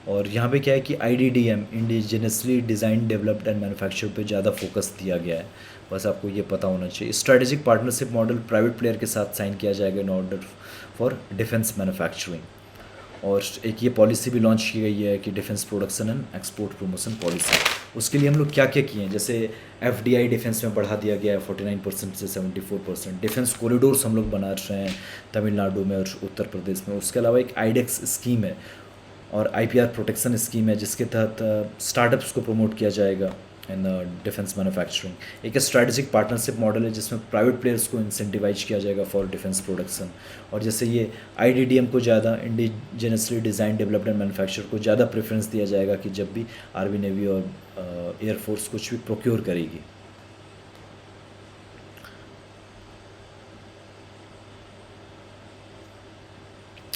और यहाँ पे क्या है कि IDDM, indigenously design developed and manufacture पे ज़्यादा फोकस दिया गया है, बस आपको ये पता होना चाहिए। Strategic partnership model private player के साथ साइन किया जाएगा in order for defence manufacturing. और एक ये पॉलिसी भी लॉन्च की गई है कि defence production and export promotion policy. उसके लिए हम लोग क्या क्या किए हैं, जैसे एफडीआई डिफेंस में बढ़ा दिया गया है 49% से 74%। डिफेंस कॉरिडोर्स हम लोग बना रहे हैं तमिलनाडु में और उत्तर प्रदेश में। उसके अलावा एक आईडेक्स स्कीम है और आईपीआर प्रोटेक्शन स्कीम है, जिसके तहत स्टार्टअप्स को प्रमोट किया जाएगा इन डिफेंस मैन्युफैक्चरिंग। एक स्ट्रेटेजिक पार्टनरशिप मॉडल है जिसमें प्राइवेट प्लेयर्स को इंसेंटिवाइज किया जाएगा फॉर डिफेंस प्रोडक्शन। और जैसे ये आईडीडीएम को ज़्यादा, indigenously design developed and manufacture को ज़्यादा प्रेफरेंस दिया जाएगा कि जब भी आर्मी, नेवी और एयरफोर्स कुछ भी प्रोक्योर करेगी।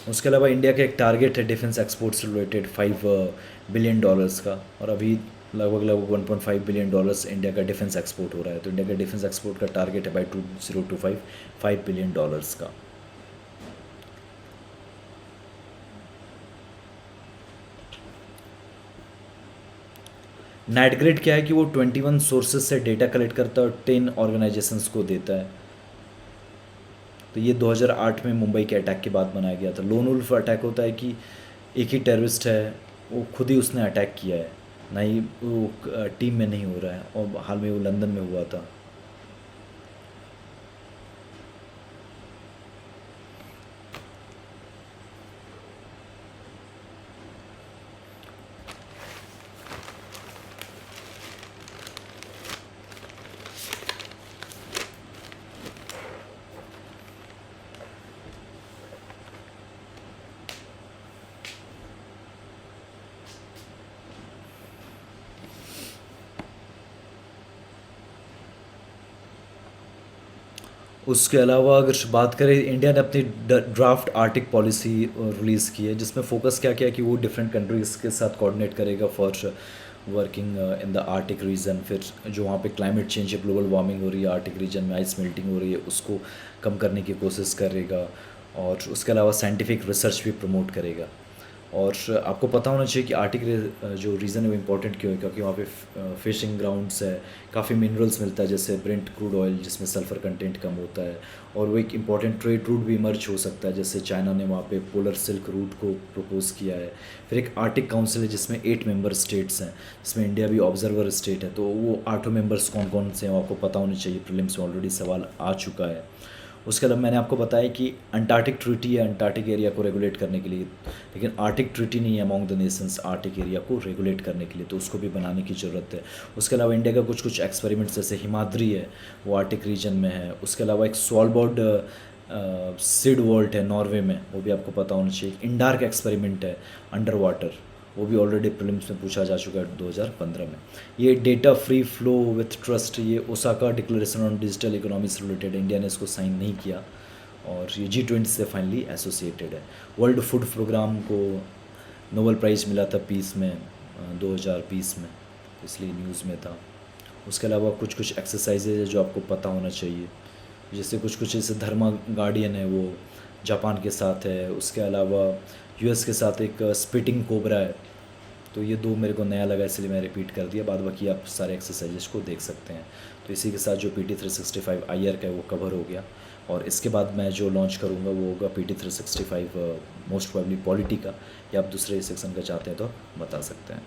उसके अलावा इंडिया का एक टारगेट है डिफेंस एक्सपोर्ट से रिलेटेड $5 बिलियन का, और अभी लगभग $1.5 बिलियन इंडिया का डिफेंस एक्सपोर्ट हो रहा है। तो इंडिया का डिफेंस एक्सपोर्ट का टारगेट है बाई 2025 $5 बिलियन का। नेटग्रिड क्या है कि वो 21 सोर्सेज से डेटा कलेक्ट करता है और 10 ऑर्गेनाइजेशंस को देता है। तो ये 2008 में मुंबई के अटैक के बाद बनाया गया था। लोन वुल्फ अटैक होता है कि एक ही टेररिस्ट है, वो खुद ही उसने अटैक किया है, ना ही वो टीम में नहीं हो रहा है। और हाल में वो लंदन में हुआ था। उसके अलावा अगर बात करें, इंडिया ने अपनी ड्राफ्ट आर्टिक पॉलिसी रिलीज़ की है, जिसमें फोकस क्या क्या है कि वो डिफरेंट कंट्रीज़ के साथ कोऑर्डिनेट करेगा for working in the arctic region. फिर जो वहाँ पे क्लाइमेट चेंज है, ग्लोबल वार्मिंग हो रही है, आर्टिक रीजन में आइस मेल्टिंग हो रही है, उसको कम करने की कोशिश करेगा। और उसके अलावा साइंटिफिक रिसर्च भी प्रमोट करेगा। और आपको पता होना चाहिए कि आर्टिक जो रीज़न है वो इम्पोर्टेंट क्यों है, क्योंकि वहाँ पे फिशिंग ग्राउंड्स है, काफ़ी मिनरल्स मिलता है, जैसे ब्रेंट क्रूड ऑयल जिसमें सल्फ़र कंटेंट कम होता है। और वो एक इम्पॉर्टेंट ट्रेड रूट भी इमर्ज हो सकता है, जैसे चाइना ने वहाँ पे पोलर सिल्क रूट को प्रपोज़ किया है। फिर एक आर्टिक काउंसिल है जिसमें 8 मेंबर स्टेट्स हैं, जिसमें इंडिया भी ऑब्जर्वर स्टेट है। तो वो 8 मेंबर्स कौन कौन से हैं वो आपको पता होनी चाहिए, प्रीलिम्स में ऑलरेडी सवाल आ चुका है। उसके अलावा मैंने आपको बताया कि अंटार्कटिक ट्रीटी है अंटार्कटिक एरिया को रेगुलेट करने के लिए, लेकिन आर्टिक ट्रीटी नहीं है among the Nations Arctic area को रेगुलेट करने के लिए, तो उसको भी बनाने की ज़रूरत है। उसके अलावा इंडिया का कुछ कुछ एक्सपेरिमेंट्स, जैसे हिमाद्री है वो आर्टिक रीजन में है। उसके अलावा एक सॉलबॉर्ड सिड वॉल्ट है नॉर्वे में, वो भी आपको पता होना चाहिए। इंडार्क एक्सपेरिमेंट है अंडर वाटर, वो भी ऑलरेडी प्रीलिम्स में पूछा जा चुका है 2015 में। ये data free flow with trust, ये Osaka declaration on digital economy से रिलेटेड, इंडिया ने इसको साइन नहीं किया और ये G20 से फाइनली एसोसिएटेड है। वर्ल्ड फूड प्रोग्राम को नोबेल प्राइज़ मिला था पीस में 2020 में, इसलिए न्यूज़ में था। उसके अलावा कुछ कुछ एक्सरसाइजेज है जो आपको पता होना चाहिए, जैसे कुछ कुछ जैसे धर्मा गार्डियन है वो जापान के साथ है, उसके अलावा यूएस के साथ एक स्पिटिंग कोबरा है। तो ये दो मेरे को नया लगा इसलिए मैं रिपीट कर दिया, बाद बाकी आप सारे एक्सरसाइजेज को देख सकते हैं। तो इसी के साथ जो PT 365 IR का है वो कवर हो गया, और इसके बाद मैं जो लॉन्च करूँगा वो होगा PT 365 मोस्ट प्रोबेबली पॉलिटी का, या आप दूसरे सेक्शन का चाहते हैं तो आप बता सकते हैं।